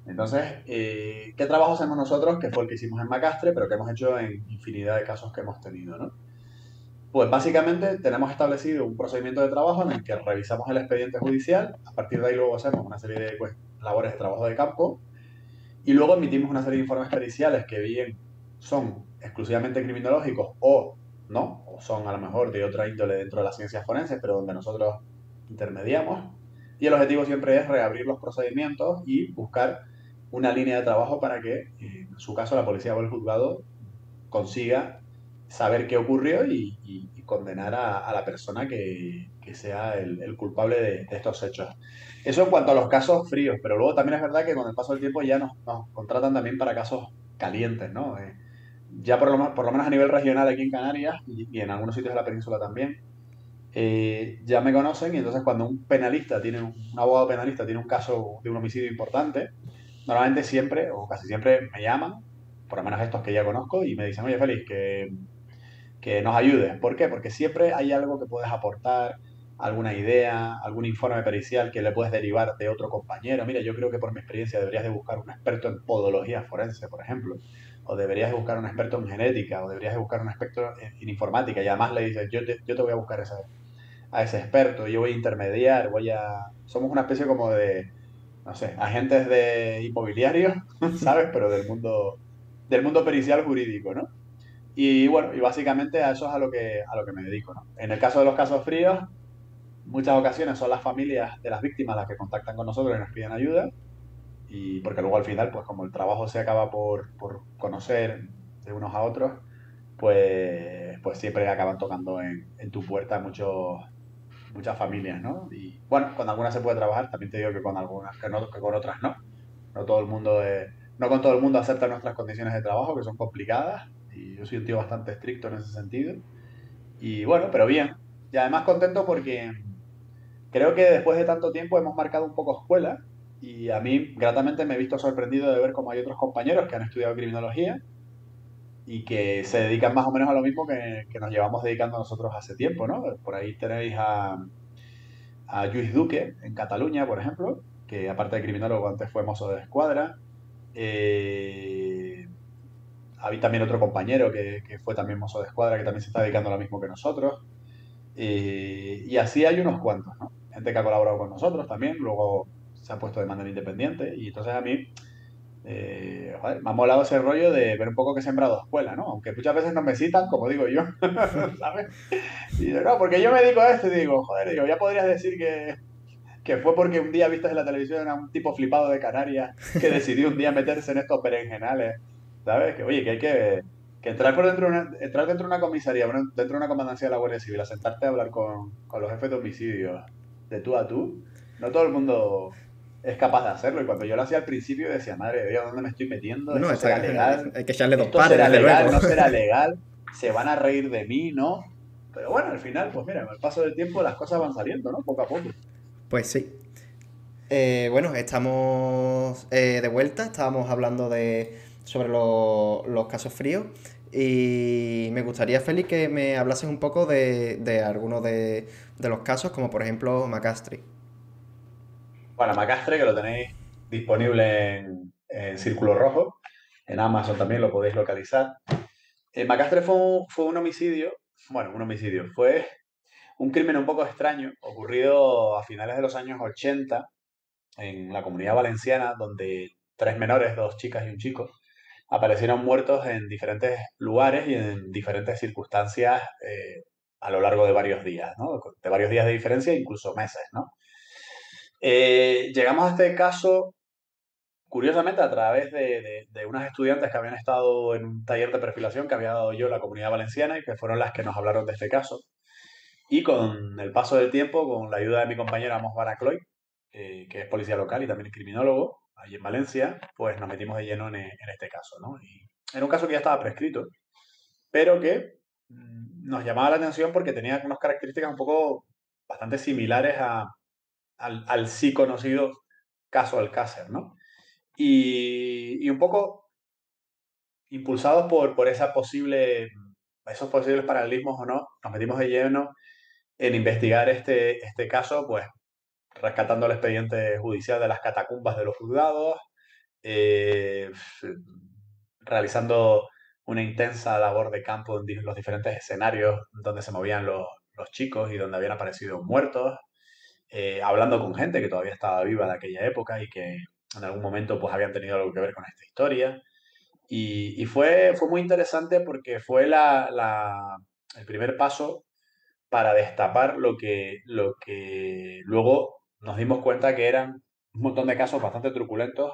B: Entonces, ¿qué trabajo hacemos nosotros? Que fue el que hicimos en Macastre, pero que hemos hecho en infinidad de casos que hemos tenido, ¿no? Pues básicamente tenemos establecido un procedimiento de trabajo en el que revisamos el expediente judicial, a partir de ahí luego hacemos una serie de pues, labores de trabajo de campo y luego emitimos una serie de informes periciales que bien son exclusivamente criminológicos o no, o son a lo mejor de otra índole dentro de las ciencias forenses, pero donde nosotros intermediamos. Y el objetivo siempre es reabrir los procedimientos y buscar una línea de trabajo para que, en su caso, la policía o el juzgado consiga saber qué ocurrió y condenar a la persona que sea el culpable de estos hechos. Eso en cuanto a los casos fríos, pero luego también es verdad que con el paso del tiempo ya nos contratan también para casos calientes, ¿no? Ya por lo menos a nivel regional aquí en Canarias y en algunos sitios de la península también, ya me conocen y entonces cuando un abogado penalista tiene un caso de un homicidio importante, normalmente siempre o casi siempre me llaman, por lo menos estos que ya conozco, y me dicen, oye Félix, que nos ayudes. ¿Por qué? Porque siempre hay algo que puedes aportar, alguna idea, algún informe pericial que le puedes derivar de otro compañero. Mira, yo creo que por mi experiencia deberías de buscar un experto en podología forense, por ejemplo, o deberías de buscar un experto en genética, o deberías de buscar un experto en informática, y además le dices, yo te voy a buscar a ese experto, yo voy a intermediar, somos una especie como de, no sé, agentes de inmobiliarios, ¿sabes? Pero del mundo del mundo pericial jurídico, ¿no? Y bueno, y básicamente a eso es a lo que me dedico, ¿no? En el caso de los casos fríos, muchas ocasiones son las familias de las víctimas las que contactan con nosotros y nos piden ayuda, y porque luego al final, pues como el trabajo se acaba por conocer de unos a otros, pues siempre acaban tocando en tu puerta muchas familias, ¿no? Y bueno, con algunas se puede trabajar, también te digo que con algunas, que con otras no. No todo el mundo, no con todo el mundo acepta nuestras condiciones de trabajo, que son complicadas, y yo soy un tío bastante estricto en ese sentido. Y bueno, pero bien. Y además contento porque creo que después de tanto tiempo hemos marcado un poco escuela, y a mí gratamente me he visto sorprendido de ver cómo hay otros compañeros que han estudiado criminología y que se dedican más o menos a lo mismo que nos llevamos dedicando nosotros hace tiempo, ¿no? Por ahí tenéis a Lluís Duque en Cataluña, por ejemplo, que aparte de criminólogo antes fue mozo de escuadra. Eh, Había también otro compañero que fue también mozo de escuadra que también se está dedicando a lo mismo que nosotros. Y así hay unos cuantos, ¿no? Gente que ha colaborado con nosotros también, luego se ha puesto de manera independiente. Y entonces a mí joder, me ha molado ese rollo de ver un poco que he sembrado escuela, ¿no? Aunque muchas veces no me citan, como digo yo, ¿sabes? Y digo, no, porque yo me dedico a esto y digo, joder, digo, ya podrías decir que fue porque un día viste en la televisión a un tipo flipado de Canarias que decidió un día meterse en estos berenjenales, ¿sabes? Que oye, que hay que entrar por dentro de entrar dentro de una comisaría, bueno, dentro de una comandancia de la Guardia Civil, a sentarte a hablar con los jefes de homicidios de tú a tú, no todo el mundo es capaz de hacerlo. Y cuando yo lo hacía al principio decía, madre de Dios, ¿dónde me estoy metiendo?
A: No,
B: ¿Esto
A: está,
B: será legal?
A: hay que echarle dos
B: ¿Esto
A: pares,
B: será
A: desde luego.
B: legal? ¿No será legal? ¿Se van a reír de mí? ¿No? Pero bueno, al final, pues mira, con el paso del tiempo las cosas van saliendo, ¿no? Poco a poco.
A: Pues sí. Bueno, estamos de vuelta, estábamos hablando sobre los casos fríos y me gustaría, Félix, que me hablases un poco de algunos de los casos, como por ejemplo Macastri.
B: Bueno, Macastre, que lo tenéis disponible en Círculo Rojo, en Amazon también lo podéis localizar. Macastre fue un homicidio, bueno, un homicidio, fue un crimen un poco extraño, ocurrido a finales de los años 80 en la Comunidad Valenciana, donde tres menores, dos chicas y un chico, aparecieron muertos en diferentes lugares y en diferentes circunstancias a lo largo de varios días, ¿no? De varios días de diferencia, incluso meses, ¿no? Llegamos a este caso, curiosamente, a través de unas estudiantes que habían estado en un taller de perfilación que había dado yo en la Comunidad Valenciana y que fueron las que nos hablaron de este caso. Y con el paso del tiempo, con la ayuda de mi compañera Amos Baracloy, que es policía local y también es criminólogo, allí en Valencia, pues nos metimos de lleno en este caso, ¿no? Y era un caso que ya estaba prescrito, pero que nos llamaba la atención porque tenía unas características un poco bastante similares al sí conocido caso Alcácer, ¿no? Y un poco impulsados por esos posibles paralelismos o no, nos metimos de lleno en investigar este caso, pues rescatando el expediente judicial de las catacumbas de los juzgados, eh, realizando una intensa labor de campo en los diferentes escenarios donde se movían los chicos y donde habían aparecido muertos, hablando con gente que todavía estaba viva de aquella época y que en algún momento pues habían tenido algo que ver con esta historia. Y fue muy interesante porque fue el primer paso para destapar lo que luego nos dimos cuenta que eran un montón de casos bastante truculentos.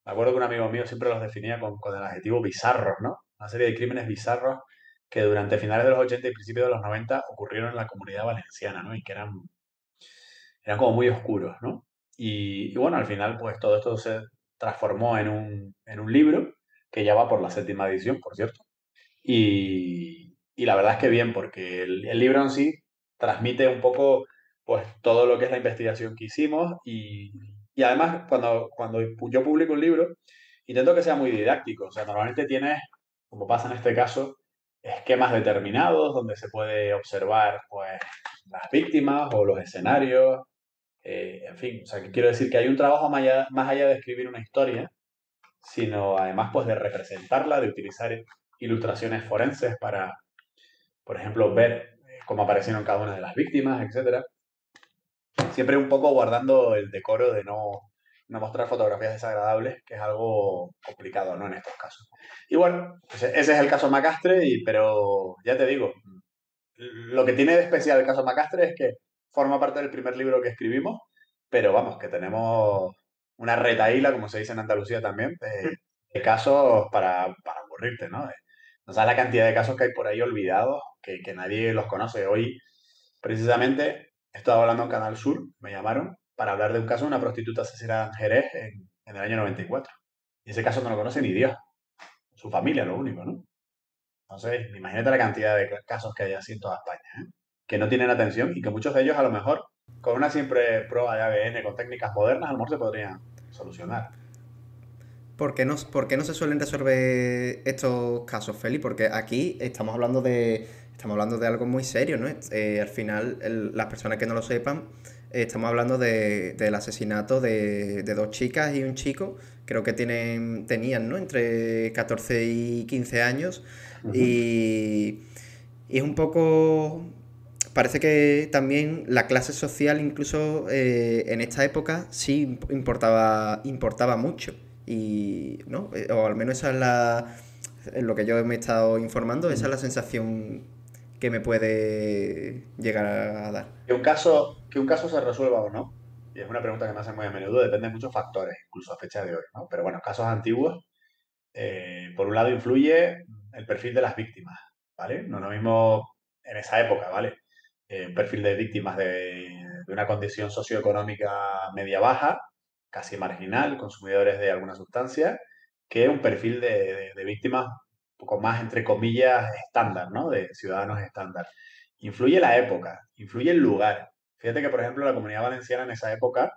B: Me acuerdo que un amigo mío siempre los definía con el adjetivo bizarros, ¿no? Una serie de crímenes bizarros que durante finales de los 80 y principios de los 90 ocurrieron en la Comunidad Valenciana, ¿no? Y que eran como muy oscuros, ¿no? Y bueno, al final, pues todo esto se transformó en un libro que ya va por la séptima edición, por cierto. Y la verdad es que bien, porque el libro en sí transmite un poco pues todo lo que es la investigación que hicimos y además cuando yo publico un libro intento que sea muy didáctico. O sea, normalmente tienes, como pasa en este caso, esquemas determinados donde se puede observar pues las víctimas o los escenarios, en fin. O sea, que quiero decir que hay un trabajo más allá de escribir una historia, sino además pues de representarla, de utilizar ilustraciones forenses para, por ejemplo, ver cómo aparecieron cada una de las víctimas, etcétera. Siempre un poco guardando el decoro no mostrar fotografías desagradables, que es algo complicado, ¿no? En estos casos. Y bueno, pues ese es el caso Macastre, pero ya te digo, lo que tiene de especial el caso Macastre es que forma parte del primer libro que escribimos, pero vamos, que tenemos una retahíla, como se dice en Andalucía también, de casos para aburrirte, ¿no? No sabes la cantidad de casos que hay por ahí olvidados, que nadie los conoce. Hoy, precisamente, estaba hablando en Canal Sur, me llamaron, para hablar de un caso de una prostituta asesinada en Jerez en el año 94. Y ese caso no lo conoce ni Dios, su familia, lo único, ¿no? Entonces, imagínate la cantidad de casos que hay así en toda España, ¿eh? Que no tienen atención y que muchos de ellos a lo mejor con una simple prueba de ADN, con técnicas modernas, a lo mejor se podrían solucionar.
A: Por qué no se suelen resolver estos casos, Feli? Porque aquí estamos hablando de algo muy serio, ¿no? Al final, las personas que no lo sepan, estamos hablando del asesinato de dos chicas y un chico, creo que tenían, ¿no? Entre 14 y 15 años.
B: Ujú.
A: Y, y es un poco... Parece que también la clase social, incluso en esta época, sí importaba mucho. Y, ¿no? O al menos esa es en lo que yo me he estado informando, esa es la sensación que me puede llegar a dar.
B: Que un caso se resuelva o no, y es una pregunta que me hacen muy a menudo, depende de muchos factores, incluso a fecha de hoy, ¿no? Pero bueno, casos antiguos, por un lado influye el perfil de las víctimas, ¿vale? No es lo mismo en esa época, ¿vale? Un perfil de víctimas de una condición socioeconómica media-baja, casi marginal, consumidores de alguna sustancia, que un perfil de víctimas un poco más, entre comillas, estándar, ¿no? De ciudadanos estándar. Influye la época, influye el lugar. Fíjate que, por ejemplo, la Comunidad Valenciana en esa época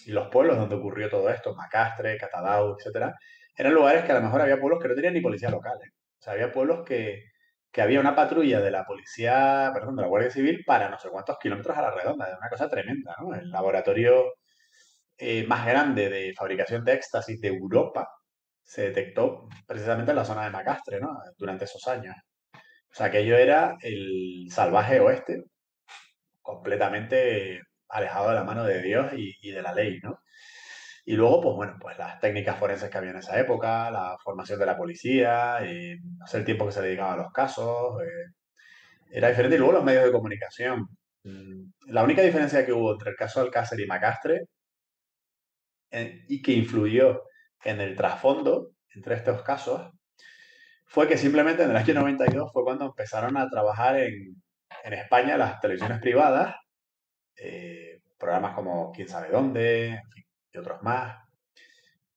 B: y los pueblos donde ocurrió todo esto, Macastre, Catadau, etcétera, eran lugares que a lo mejor había pueblos que no tenían ni policía local, ¿eh? O sea, había pueblos que había una patrulla de la policía, perdón, de la Guardia Civil para no sé cuántos kilómetros a la redonda. Es una cosa tremenda, ¿no? El laboratorio más grande de fabricación de éxtasis de Europa se detectó precisamente en la zona de Macastre, ¿no? Durante esos años. O sea, aquello era el salvaje oeste, completamente alejado de la mano de Dios y de la ley, ¿no? Y luego, pues bueno, pues las técnicas forenses que había en esa época, la formación de la policía, no sé, el tiempo que se dedicaba a los casos, era diferente. Y luego los medios de comunicación. La única diferencia que hubo entre el caso Alcácer y Macastre, y que influyó en el trasfondo entre estos casos, fue que simplemente en el año 92 fue cuando empezaron a trabajar en España las televisiones privadas, programas como Quién sabe dónde, en fin, y otros más,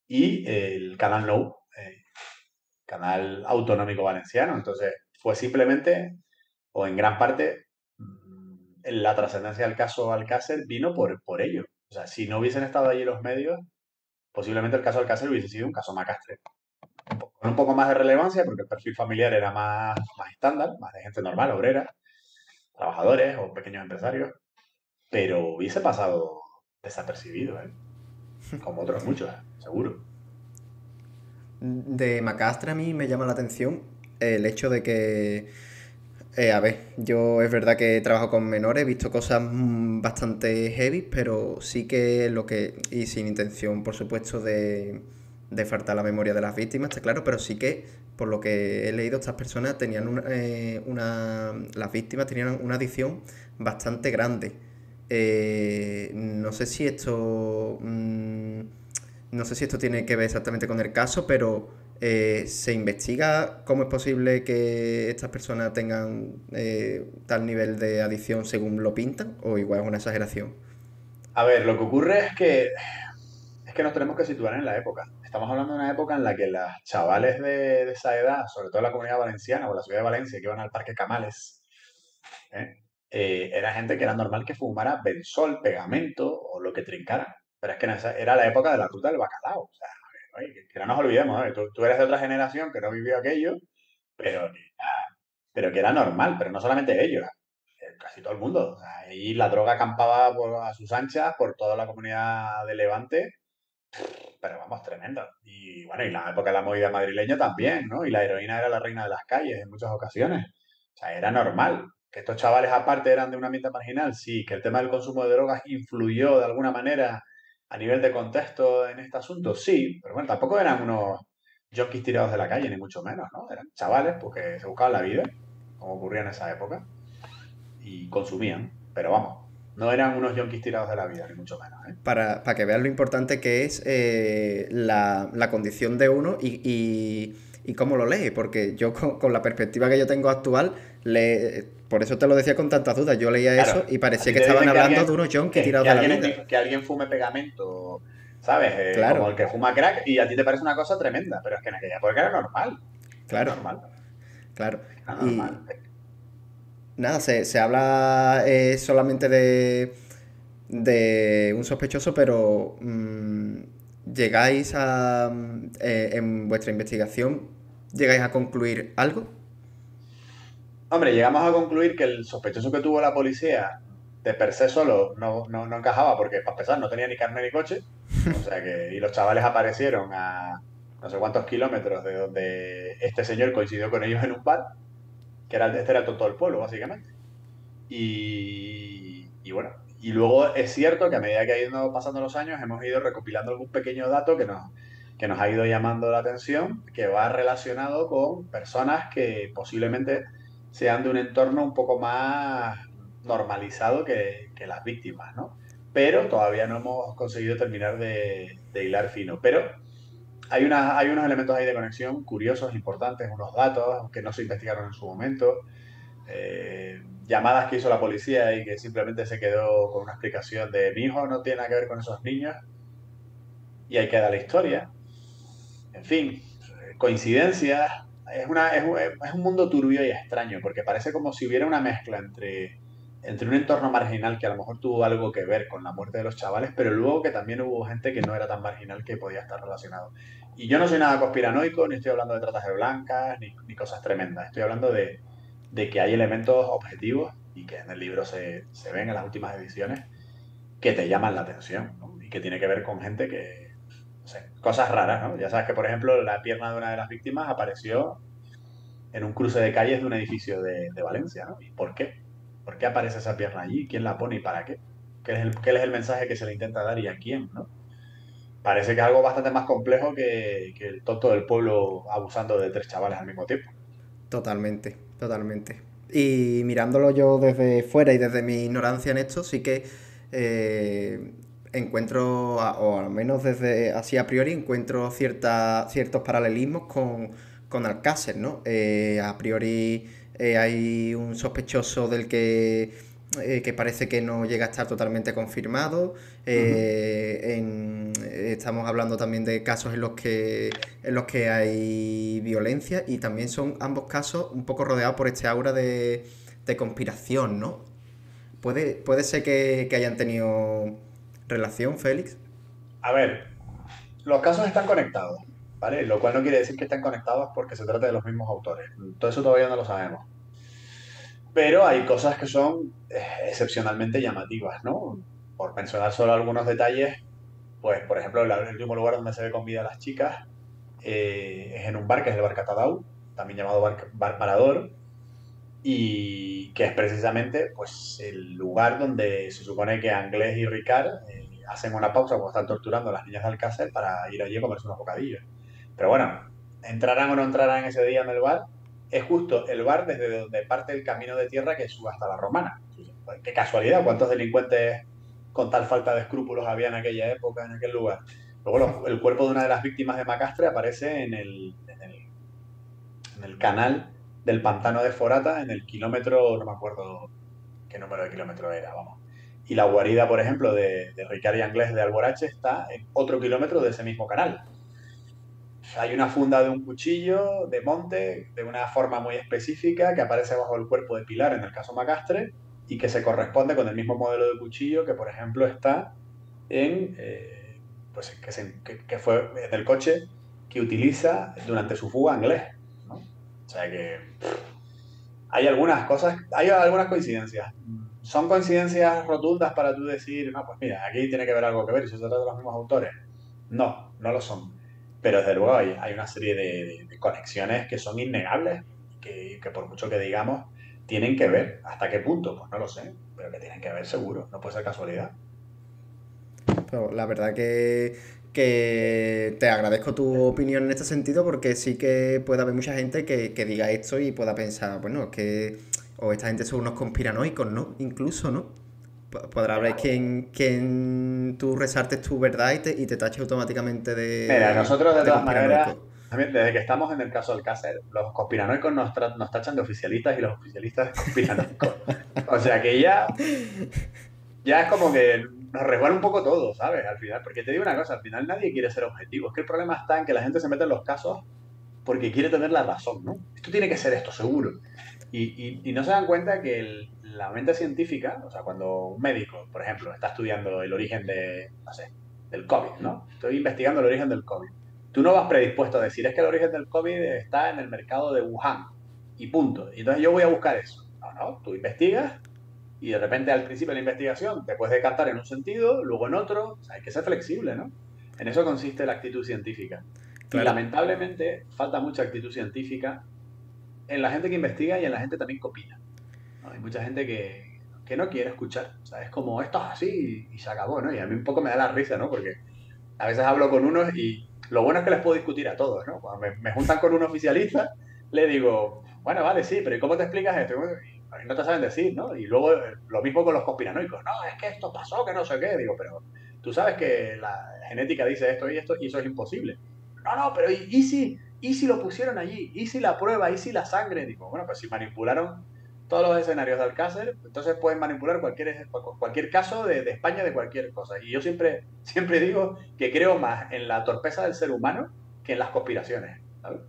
B: y el Canal Nou, canal autonómico valenciano. Entonces, fue simplemente, o en gran parte, la trascendencia del caso Alcácer vino por ello. O sea, si no hubiesen estado allí los medios, posiblemente el caso Alcácer hubiese sido un caso Macastre. Con un poco más de relevancia, porque el perfil familiar era más estándar, más de gente normal, obrera, trabajadores o pequeños empresarios, pero hubiese pasado desapercibido, ¿eh? Como otros muchos, seguro.
A: De Macastre a mí me llama la atención el hecho de que, a ver, yo es verdad que trabajo con menores, he visto cosas bastante heavy, pero sí que y sin intención, por supuesto, de faltar la memoria de las víctimas, está claro, pero sí que, por lo que he leído, estas personas tenían las víctimas tenían una adicción bastante grande. No sé si no sé si esto tiene que ver exactamente con el caso, pero ¿se investiga cómo es posible que estas personas tengan tal nivel de adicción según lo pintan? ¿O igual es una exageración?
B: A ver, lo que ocurre es que nos tenemos que situar en la época. Estamos hablando de una época en la que los chavales de esa edad, sobre todo en la Comunidad Valenciana o la ciudad de Valencia, que iban al Parque Camales, ¿eh? Era gente que era normal que fumara benzol, pegamento o lo que trincara. Pero es que era la época de la ruta del bacalao. O sea, oye, que no nos olvidemos, ¿eh? Tú eres de otra generación que no vivió aquello, pero, pero que era normal, pero no solamente ellos, casi todo el mundo. O sea, ahí la droga acampaba a sus anchas por toda la comunidad de Levante, pero vamos, tremendo. Y bueno, y la época de la movida madrileña también, ¿no? Y la heroína era la reina de las calles en muchas ocasiones. O sea, era normal. Que estos chavales aparte eran de un ambiente marginal, sí. Que el tema del consumo de drogas influyó de alguna manera A nivel de contexto en este asunto, sí, pero bueno, tampoco eran unos junkies tirados de la calle, ni mucho menos, ¿no? Eran chavales porque se buscaban la vida, como ocurría en esa época, y consumían, pero vamos, no eran unos junkies tirados de la vida, ni mucho menos, ¿eh?
A: Para que veas lo importante que es la condición de uno y cómo lo lee, porque yo con la perspectiva que yo tengo actual, por eso te lo decía con tantas dudas, yo leía
B: Claro,
A: eso y
B: a
A: parecía
B: ti
A: que
B: te
A: estaban
B: dicen
A: hablando de unos junkies tirados
B: que
A: de la
B: alguien,
A: vida.
B: que alguien fume pegamento, ¿sabes? Como
A: Claro,
B: el que fuma crack y a ti te parece una cosa tremenda, pero es que en aquella época era
A: claro,
B: normal,
A: claro.
B: era
A: Y
B: normal.
A: nada, se habla solamente de un sospechoso, pero llegáis a, en vuestra investigación, llegáis a concluir algo.
B: Hombre, llegamos a concluir que el sospechoso que tuvo la policía de per se solo no encajaba porque, para empezar, no tenía ni carne ni coche. O sea que, y los chavales aparecieron a no sé cuántos kilómetros de donde este señor coincidió con ellos en un bar, que era, este era el tonto del pueblo, básicamente. Y bueno, y luego es cierto que a medida que ha ido pasando los años hemos ido recopilando algún pequeño dato que nos ha ido llamando la atención, que va relacionado con personas que posiblemente sean de un entorno un poco más normalizado que las víctimas, ¿no? Pero todavía no hemos conseguido terminar de hilar fino. Pero hay unos elementos ahí de conexión curiosos, importantes, unos datos que no se investigaron en su momento, llamadas que hizo la policía y que simplemente se quedó con una explicación de mi hijo no tiene nada que ver con esos niños y ahí queda la historia. En fin, coincidencias. Es un mundo turbio y extraño porque parece como si hubiera una mezcla entre un entorno marginal que a lo mejor tuvo algo que ver con la muerte de los chavales, pero luego que también hubo gente que no era tan marginal que podía estar relacionado. Y yo no soy nada conspiranoico, ni estoy hablando de tratas de blancas, ni cosas tremendas. Estoy hablando de que hay elementos objetivos y que en el libro se ven en las últimas ediciones que te llaman la atención, ¿no? Y que tiene que ver con gente que, no sé, cosas raras, ¿no? Ya sabes que, por ejemplo, la pierna de una de las víctimas apareció en un cruce de calles de un edificio de Valencia, ¿no? ¿Y por qué? ¿Por qué aparece esa pierna allí? ¿Quién la pone y para qué? Qué es el mensaje que se le intenta dar y a quién, ¿no? Parece que es algo bastante más complejo que el tonto del pueblo abusando de tres chavales al mismo tiempo.
A: Totalmente, totalmente. Y mirándolo yo desde fuera y desde mi ignorancia en esto, sí que encuentro, o al menos desde así a priori, encuentro ciertos paralelismos con Alcácer, ¿no? A priori hay un sospechoso del que parece que no llega a estar totalmente confirmado.
B: Uh -huh.
A: Estamos hablando también de casos en los que hay violencia y también son ambos casos un poco rodeados por este aura de conspiración, ¿no? Puede ser que hayan tenido relación, Félix.
B: A ver, los casos están conectados, ¿vale? Lo cual no quiere decir que estén conectados porque se trate de los mismos autores. Todo eso todavía no lo sabemos. Pero hay cosas que son excepcionalmente llamativas, ¿no? Por mencionar solo algunos detalles, pues, por ejemplo, el último lugar donde se ve con vida a las chicas es en un bar, que es el Bar Catadau, también llamado Bar Parador, y que es precisamente pues, el lugar donde se supone que Anglés y Ricard hacen una pausa cuando están torturando a las niñas de Alcácer para ir allí a comerse unos bocadillos. Pero bueno, entrarán o no entrarán ese día en el bar, es justo el bar desde donde parte el camino de tierra que sube hasta la Romana. Pues, qué casualidad, cuántos delincuentes con tal falta de escrúpulos había en aquella época, en aquel lugar. Luego el cuerpo de una de las víctimas de Macastre aparece en el canal del pantano de Forata, en el kilómetro, no me acuerdo qué número de kilómetro era, vamos. Y la guarida, por ejemplo, de Ricard y Anglés de Alborache está en otro kilómetro de ese mismo canal. Hay una funda de un cuchillo de monte de una forma muy específica que aparece bajo el cuerpo de Pilar en el caso Macastre y que se corresponde con el mismo modelo de cuchillo que, por ejemplo, está en, pues, que fue en el coche que utiliza durante su fuga Anglés, ¿no? O sea que hay algunas cosas, hay algunas coincidencias. ¿Son coincidencias rotundas para tú decir, no, pues mira, aquí tiene que haber algo que ver y se trata de los mismos autores? No, no lo son. Pero desde luego hay una serie de conexiones que son innegables, que por mucho que digamos, tienen que ver. ¿Hasta qué punto? Pues no lo sé, pero que tienen que ver seguro, no puede ser casualidad.
A: Pero la verdad que te agradezco tu opinión en este sentido porque sí que puede haber mucha gente que diga esto y pueda pensar, bueno, es que o esta gente son unos conspiranoicos, ¿no? Incluso, ¿no? Podrá haber
B: Mira,
A: quien tú resaltes tu verdad y te tache automáticamente
B: mira, nosotros de
A: de
B: todas maneras,
A: conspiranoico.
B: también desde que estamos en el caso Alcácer, los conspiranoicos nos tachan de oficialistas y los oficialistas de conspiranoicos. O sea que ya es como que nos resbala un poco todo, ¿sabes? Al final, porque te digo una cosa, al final nadie quiere ser objetivo. Es que el problema está en que la gente se mete en los casos porque quiere tener la razón, ¿no? Esto tiene que ser esto, seguro. Y no se dan cuenta que la mente científica, o sea, cuando un médico, por ejemplo, está estudiando el origen de, no sé, del COVID, ¿no? Estoy investigando el origen del COVID. Tú no vas predispuesto a decir, es que el origen del COVID está en el mercado de Wuhan y punto. Y entonces yo voy a buscar eso. No, no, tú investigas y de repente al principio de la investigación te puedes decantar en un sentido, luego en otro. O sea, hay que ser flexible, ¿no? En eso consiste la actitud científica. Y
A: Claro.
B: lamentablemente falta mucha actitud científica en la gente que investiga y en la gente también que opina, ¿no? Hay mucha gente que no quiere escuchar. O sea, es como, esto es así y se acabó, ¿no? Y a mí un poco me da la risa, ¿no? Porque a veces hablo con unos y lo bueno es que les puedo discutir a todos, ¿no? Cuando me juntan con un oficialista, le digo, bueno, vale, sí, pero ¿y cómo te explicas esto? Y no te saben decir, ¿no? Y luego lo mismo con los conspiranoicos. No, es que esto pasó, que no sé qué. Digo, pero tú sabes que la genética dice esto y eso es imposible. No, no, pero ¿y si lo pusieron allí? ¿Y si la prueba? ¿Y si la sangre? Digo, bueno, pues si manipularon todos los escenarios de Alcácer, entonces pueden manipular cualquier caso de España, de cualquier cosa. Y yo siempre digo que creo más en la torpeza del ser humano que en las conspiraciones, ¿sabes?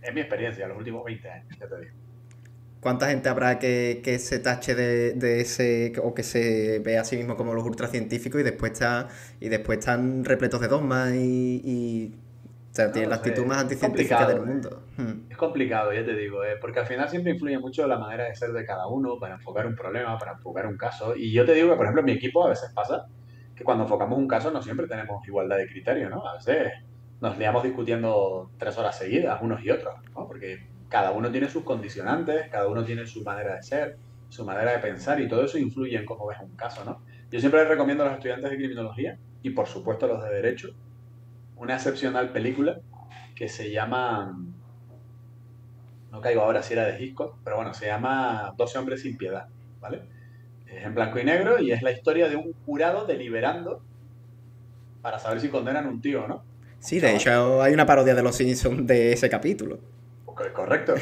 B: Es mi experiencia, los últimos 20 años, ya te digo.
A: ¿Cuánta gente habrá que se tache de ese o que se ve a sí mismo como los ultracientíficos y después están repletos de dogmas o sea,
B: No
A: tienen
B: lo
A: la actitud
B: sé,
A: más
B: es
A: anticientífica del
B: complicado, ¿eh?
A: mundo?
B: Es complicado, ya te digo, porque al final siempre influye mucho la manera de ser de cada uno para enfocar un problema, para enfocar un caso. Y yo te digo que, por ejemplo, en mi equipo a veces pasa que cuando enfocamos un caso no siempre tenemos igualdad de criterio, ¿no? A veces nos liamos discutiendo 3 horas seguidas, unos y otros, ¿no? Porque cada uno tiene sus condicionantes, cada uno tiene su manera de ser, su manera de pensar y todo eso influye en cómo ves un caso, ¿no? Yo siempre les recomiendo a los estudiantes de criminología y, por supuesto, a los de derecho, una excepcional película que se llama, no caigo ahora si era de Hitchcock, pero bueno, se llama 12 hombres sin piedad, ¿vale? Es en blanco y negro y es la historia de un jurado deliberando para saber si condenan a un tío o no, a un
A: Sí, de
B: chaval.
A: hecho hay una parodia de los Simpsons de ese capítulo.
B: Correcto.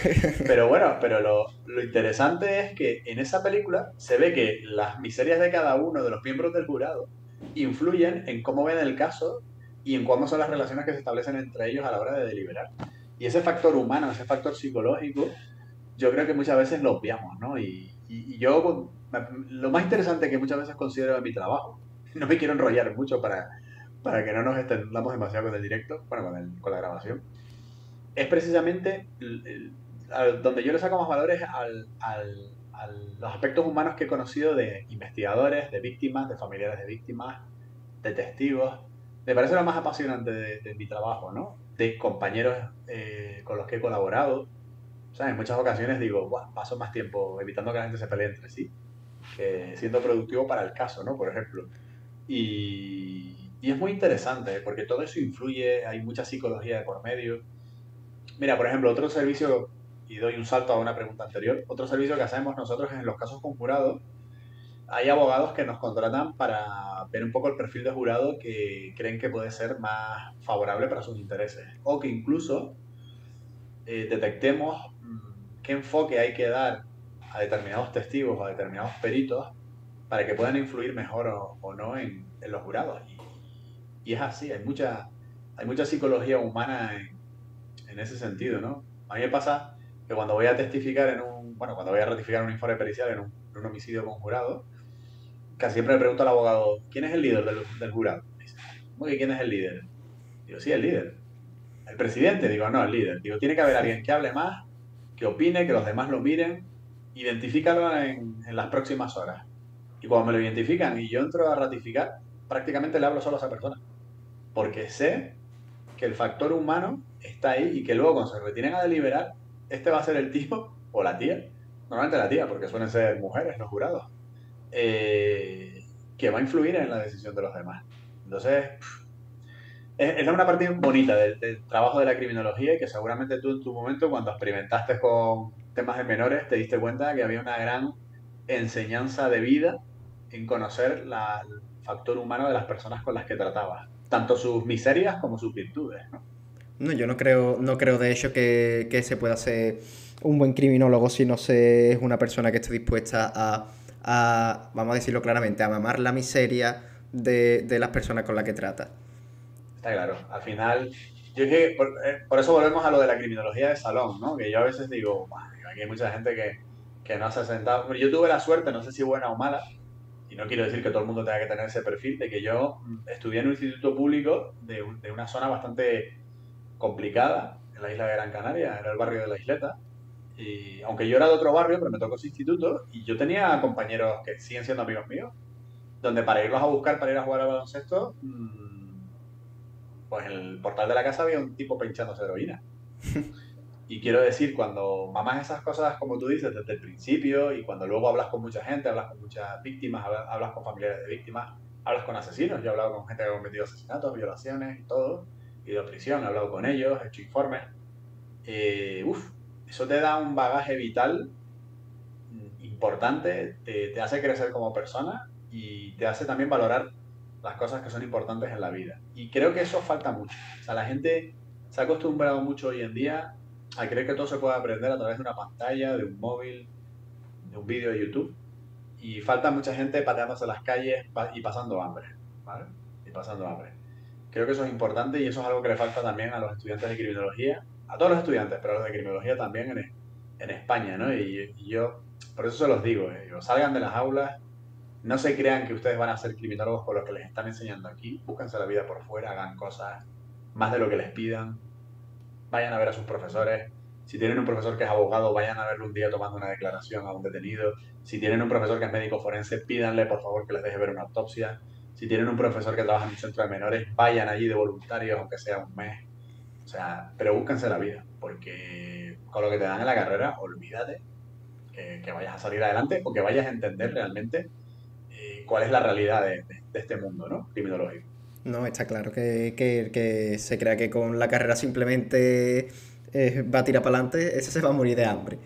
B: Pero bueno, pero lo interesante es que en esa película se ve que las miserias de cada uno de los miembros del jurado influyen en cómo ven el caso y en cómo son las relaciones que se establecen entre ellos a la hora de deliberar. Y ese factor humano, ese factor psicológico, yo creo que muchas veces lo obviamos, ¿no? Y yo, lo más interesante que muchas veces considero en mi trabajo, no me quiero enrollar mucho para que no nos extendamos demasiado con el directo, bueno, con la grabación, es precisamente donde yo le saco más valores a los aspectos humanos que he conocido de investigadores, de víctimas, de familiares de víctimas, de testigos. Me parece lo más apasionante de mi trabajo, ¿no? De compañeros con los que he colaborado. O sea, en muchas ocasiones digo, "Buah, paso más tiempo evitando que la gente se pelee entre sí que siendo productivo para el caso, ¿no? Por ejemplo. Y es muy interesante, porque todo eso influye, hay mucha psicología de por medio. Mira, por ejemplo, otro servicio, y doy un salto a una pregunta anterior, otro servicio que hacemos nosotros en los casos con jurado, hay abogados que nos contratan para ver un poco el perfil de jurado que creen que puede ser más favorable para sus intereses, o que incluso detectemos qué enfoque hay que dar a determinados testigos o a determinados peritos para que puedan influir mejor o no en los jurados. Y es así, hay mucha psicología humana en ese sentido, ¿no? A mí me pasa que cuando voy a testificar cuando voy a ratificar un informe pericial en un homicidio conjurado, casi siempre le pregunto al abogado, ¿quién es el líder del jurado? Me dice, ¿cómo que quién es el líder? Digo, sí, el líder. ¿El presidente? Digo, no, el líder. Digo, tiene que haber alguien que hable más, que opine, que los demás lo miren, identifícalo en las próximas horas. Y cuando me lo identifican y yo entro a ratificar, prácticamente le hablo solo a esa persona. Porque sé que el factor humano está ahí y que luego cuando se retienen a deliberar, este va a ser el tío o la tía, normalmente la tía, porque suelen ser mujeres los jurados, que va a influir en la decisión de los demás. Entonces, es una parte bonita del trabajo de la criminología y que seguramente tú en tu momento, cuando experimentaste con temas de menores, te diste cuenta que había una gran enseñanza de vida en conocer el factor humano de las personas con las que tratabas, tanto sus miserias como sus virtudes, ¿no?
A: No, yo no creo de hecho que se pueda ser un buen criminólogo si no se es una persona que esté dispuesta vamos a decirlo claramente, a mamar la miseria de las personas con las que trata.
B: Está claro. Al final, yo es que por eso volvemos a lo de la criminología de salón, ¿no? Que yo a veces digo, "Buah, aquí hay mucha gente que no se ha sentado". Pero yo tuve la suerte, no sé si buena o mala, y no quiero decir que todo el mundo tenga que tener ese perfil, de que yo estudié en un instituto público de una zona bastante complicada en la isla de Gran Canaria, era el barrio de la Isleta. Y aunque yo era de otro barrio, pero me tocó ese instituto, y yo tenía compañeros que siguen siendo amigos míos, donde para irlos a buscar, para ir a jugar al baloncesto, pues en el portal de la casa había un tipo pinchándose heroína. Y quiero decir, cuando mamas esas cosas, como tú dices, desde el principio, y cuando luego hablas con mucha gente, hablas con muchas víctimas, hablas con familiares de víctimas, hablas con asesinos. Yo he hablado con gente que ha cometido asesinatos, violaciones y todo, y de prisión, he hablado con ellos, he hecho informes. Uf, eso te da un bagaje vital importante, te hace crecer como persona y te hace también valorar las cosas que son importantes en la vida. Y creo que eso falta mucho. O sea, la gente se ha acostumbrado mucho hoy en día a creer que todo se puede aprender a través de una pantalla, de un móvil, de un vídeo de YouTube. Y falta mucha gente pateándose las calles y pasando hambre, ¿vale? Y pasando hambre. Creo que eso es importante y eso es algo que le falta también a los estudiantes de criminología, a todos los estudiantes, pero a los de criminología también en España, ¿no? Y yo, por eso se los digo, salgan de las aulas, no se crean que ustedes van a ser criminólogos por lo que les están enseñando aquí, búsquense la vida por fuera, hagan cosas más de lo que les pidan, vayan a ver a sus profesores. Si tienen un profesor que es abogado, vayan a verlo un día tomando una declaración a un detenido. Si tienen un profesor que es médico forense, pídanle por favor que les deje ver una autopsia. Si tienen un profesor que trabaja en un centro de menores, vayan allí de voluntarios, aunque sea un mes. O sea, pero búsquense la vida, porque con lo que te dan en la carrera, olvídate que vayas a salir adelante o que vayas a entender realmente cuál es la realidad de este mundo, ¿no? Criminológico.
A: No, está claro que se crea que con la carrera simplemente va a tirar para adelante, ese se va a morir de hambre.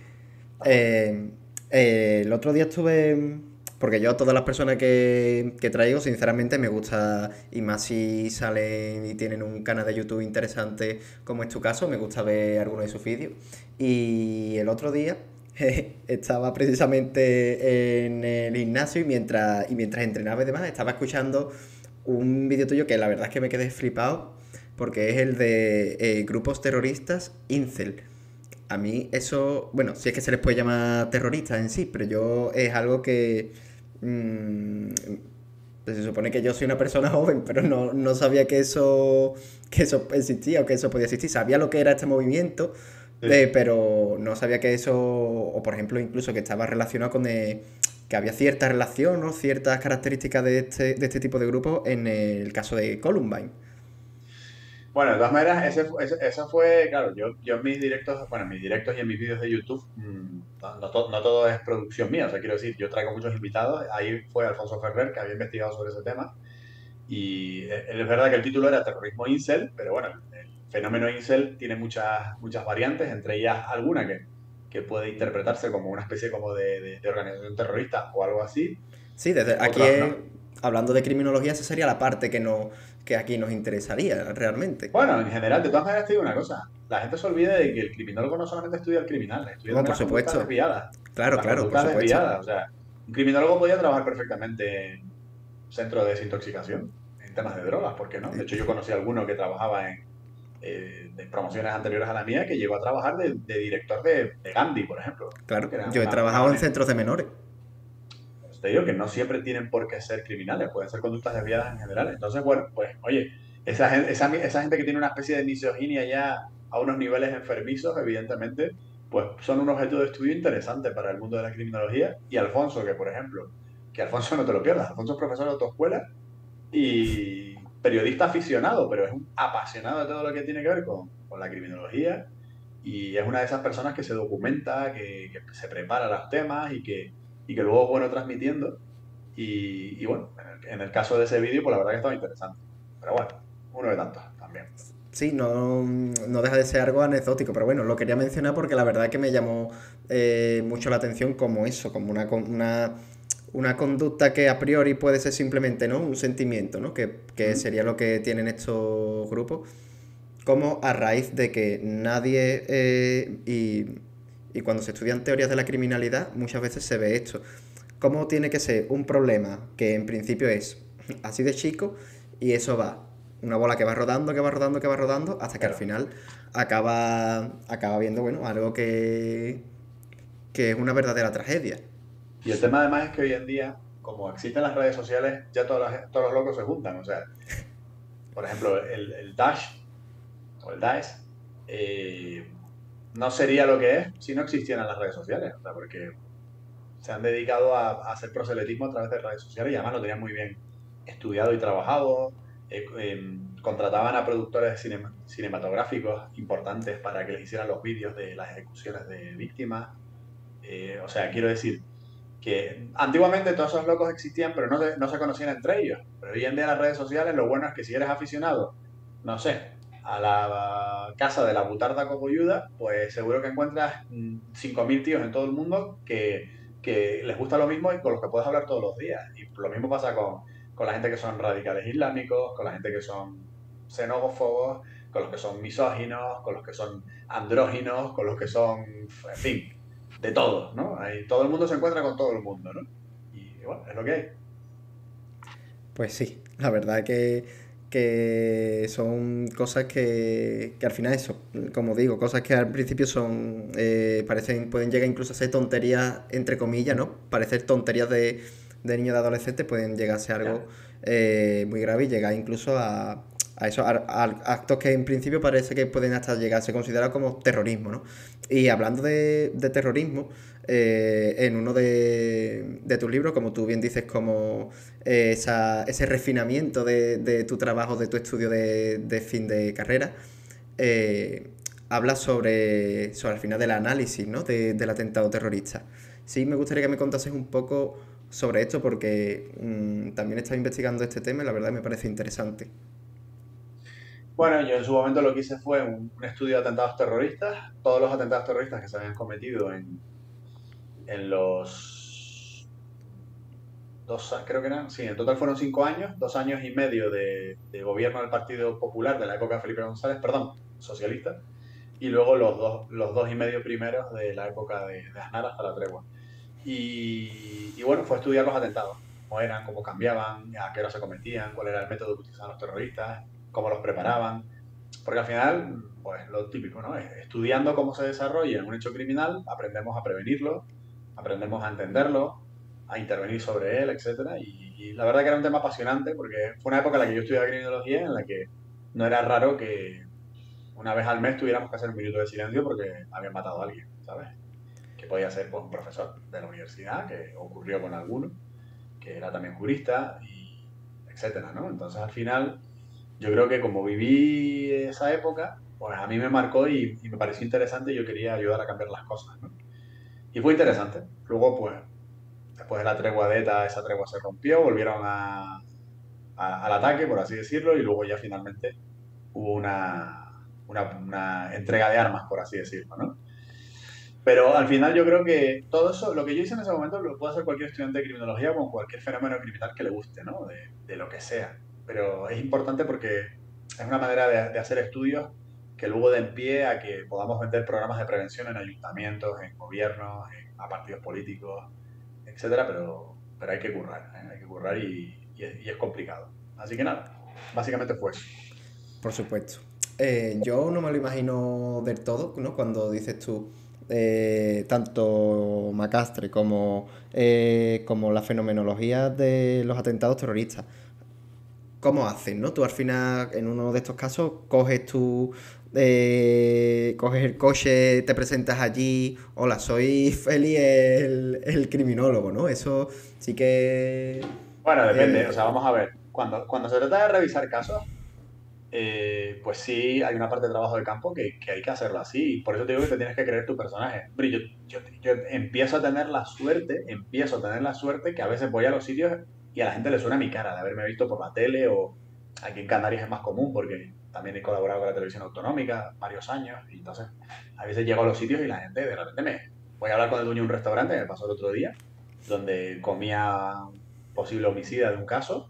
B: Vamos.
A: Eh, el otro día estuve. Porque yo a todas las personas que traigo, sinceramente, me gusta. Y más si salen y tienen un canal de YouTube interesante, como es tu caso, me gusta ver algunos de sus vídeos. Y el otro día estaba precisamente en el gimnasio y mientras entrenaba y demás, estaba escuchando un vídeo tuyo que la verdad es que me quedé flipado. Porque es el de grupos terroristas Incel. A mí eso, bueno, si es que se les puede llamar terroristas en sí, pero yo es algo que mm, pues se supone que yo soy una persona joven, pero no sabía que eso existía o que eso podía existir. Sabía lo que era este movimiento,
B: Sí.
A: pero no sabía que eso, o por ejemplo, incluso que estaba relacionado que había cierta relación o ciertas características de este tipo de grupos en el caso de Columbine.
B: Bueno, de todas maneras, esa fue, claro, yo en mis directos, bueno, en mis directos y en mis vídeos de YouTube, no todo es producción mía, o sea, quiero decir, yo traigo muchos invitados, ahí fue Alfonso Ferrer, que había investigado sobre ese tema, y es verdad que el título era Terrorismo Incel, pero bueno, el fenómeno Incel tiene muchas variantes, entre ellas alguna que puede interpretarse como una especie como de organización terrorista o algo así,
A: Sí, desde aquí
B: otras no.
A: hablando de criminología, esa sería la parte que aquí nos interesaría realmente.
B: Bueno, en general, de todas maneras te digo una cosa. La gente se olvida de que el criminólogo no solamente estudia al criminal, estudia
A: Bueno,
B: también
A: por
B: las conductas
A: supuesto.
B: desviadas.
A: Claro,
B: Las
A: claro, por
B: conductas
A: supuesto.
B: desviadas. O sea, un criminólogo podía trabajar perfectamente en un centro de desintoxicación, en temas de drogas, ¿por qué no? De hecho, yo conocí a alguno que trabajaba de promociones anteriores a la mía que llegó a trabajar de director de Gandhi, por ejemplo, ¿no?
A: Claro,
B: Que era
A: yo he
B: una
A: trabajado en
B: ONG.
A: centros de menores.
B: Pues te digo que no siempre tienen por qué ser criminales, pueden ser conductas desviadas en general. Entonces, bueno, pues oye, esa gente que tiene una especie de misoginia ya a unos niveles enfermizos, evidentemente, pues son un objeto de estudio interesante para el mundo de la criminología. Y Alfonso, que por ejemplo, que Alfonso no te lo pierdas, Alfonso es profesor de autoescuela y periodista aficionado, pero es un apasionado de todo lo que tiene que ver con la criminología y es una de esas personas que se documenta, que se prepara los temas y que luego, bueno, transmitiendo. Y bueno, en el caso de ese vídeo, pues la verdad que estaba interesante. Pero bueno, uno de tantos también.
A: Sí, no deja de ser algo anecdótico, pero bueno, lo quería mencionar porque la verdad que me llamó mucho la atención como eso, como una conducta que a priori puede ser simplemente, ¿no? Un sentimiento, ¿no? Que
B: ¿Mm?
A: sería lo que tienen estos grupos, como a raíz de que nadie, y cuando se estudian teorías de la criminalidad, muchas veces se ve esto. Cómo tiene que ser un problema que en principio es así de chico y eso va. Una bola que va rodando, que va rodando, que va rodando, hasta que al
B: Claro.
A: final acaba viendo, bueno, algo que es una verdadera tragedia.
B: Y el tema además es que hoy en día, como existen las redes sociales, ya todos los locos se juntan. O sea, por ejemplo, el Daesh o el Daesh no sería lo que es si no existieran las redes sociales. O sea, porque se han dedicado a hacer proselitismo a través de redes sociales y además lo tenían muy bien estudiado y trabajado. Contrataban a productores cinematográficos importantes para que les hicieran los vídeos de las ejecuciones de víctimas. O sea, quiero decir que antiguamente todos esos locos existían, pero no se conocían entre ellos. Pero hoy en día las redes sociales, lo bueno es que si eres aficionado, no sé, a la casa de la butarda cogolluda, pues seguro que encuentras 5.000 tíos en todo el mundo que les gusta lo mismo y con los que puedes hablar todos los días. Y lo mismo pasa con la gente que son radicales islámicos, con la gente que son xenófobos, con los que son misóginos, con los que son andróginos, con los que son, en fin, de todo, ¿no? Ahí, todo el mundo se encuentra con todo el mundo, ¿no? Y bueno, es lo que hay.
A: Pues sí, la verdad que son cosas que al final eso, como digo, cosas que al principio son, pueden llegar incluso a ser tonterías, entre comillas, ¿no? Parecer tonterías de niños, de adolescentes, pueden llegar a ser algo
B: Ya.
A: muy grave y llegar incluso a esos actos que en principio parece que pueden hasta llegar a ser considerados como terrorismo, ¿no? Y hablando de terrorismo, en uno de tus libros, como tú bien dices, como ese refinamiento de tu trabajo, de tu estudio de fin de carrera, habla sobre al final del análisis, ¿no? Del atentado terrorista. Sí, me gustaría que me contases un poco sobre esto porque también estaba investigando este tema y la verdad me parece interesante.
B: Bueno, yo en su momento lo que hice fue un estudio de atentados terroristas, todos los atentados terroristas que se habían cometido en los creo que eran, sí, en total fueron 5 años, 2 años y medio de gobierno del Partido Popular de la época de Felipe González, perdón, socialista, y luego los dos y medio primeros de la época de Aznar hasta la tregua. Y bueno, fue estudiar los atentados, cómo eran, cómo cambiaban, a qué hora se cometían, cuál era el método que utilizaban los terroristas, cómo los preparaban. Porque al final, pues lo típico, ¿no? Estudiando cómo se desarrolla un hecho criminal, aprendemos a prevenirlo, aprendemos a entenderlo, a intervenir sobre él, etcétera. Y la verdad que era un tema apasionante porque fue una época en la que yo estudiaba criminología, en la que no era raro que una vez al mes tuviéramos que hacer un minuto de silencio porque habían matado a alguien, ¿sabes? Que podía ser pues, un profesor de la universidad, que ocurrió con alguno, que era también jurista, y etcétera, ¿no? Entonces al final yo creo que como viví esa época, pues a mí me marcó y me pareció interesante y yo quería ayudar a cambiar las cosas, ¿no? Y fue interesante. Luego, pues, después de la tregua de ETA, esa tregua se rompió, volvieron al ataque, por así decirlo, y luego ya finalmente hubo una entrega de armas, por así decirlo, ¿no? Pero al final yo creo que todo eso, lo que yo hice en ese momento, lo puede hacer cualquier estudiante de criminología con cualquier fenómeno criminal que le guste, ¿no? De lo que sea. Pero es importante porque es una manera de hacer estudios que luego den pie a que podamos vender programas de prevención en ayuntamientos, en gobiernos, a partidos políticos, etcétera. Pero hay que currar, ¿eh? Hay que currar y es complicado. Así que nada, básicamente fue eso.
A: Por supuesto. Yo no me lo imagino del todo, ¿no? Cuando dices tú, tanto Macastre como la fenomenología de los atentados terroristas. ¿Cómo hacen, no? Tú al final, en uno de estos casos, coges el coche, te presentas allí, hola, soy Feli el criminólogo, ¿no? Eso sí que...
B: Bueno, depende. O sea,
A: eh,
B: vamos a ver. Cuando se trata de revisar casos, pues sí, hay una parte de trabajo de campo que hay que hacerlo así. Por eso te digo que te tienes que creer tu personaje. Hombre, yo empiezo a tener la suerte que a veces voy a los sitios y a la gente le suena mi cara de haberme visto por la tele Aquí en Canarias es más común porque también he colaborado con la televisión autonómica varios años y entonces a veces llego a los sitios y la gente de repente me... Voy a hablar con el dueño de un restaurante, me pasó el otro día, donde comía un posible homicida de un caso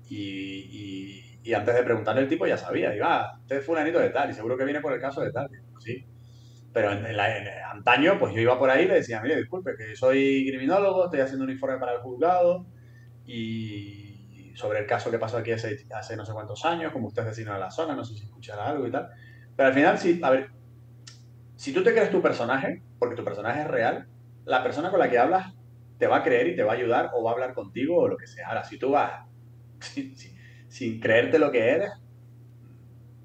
B: y antes de preguntarle el tipo ya sabía, digo, usted es fulanito de tal y seguro que viene por el caso de tal. Digo, sí, pero en antaño, pues yo iba por ahí y le decía, mire, disculpe, que soy criminólogo, estoy haciendo un informe para el juzgado y sobre el caso que pasó aquí hace no sé cuántos años, como usted es vecino de la zona, no sé si escuchará algo y tal. Pero al final, sí, a ver, si tú te crees tu personaje, porque tu personaje es real, la persona con la que hablas te va a creer y te va a ayudar o va a hablar contigo o lo que sea. Ahora, si tú vas sin creerte lo que eres,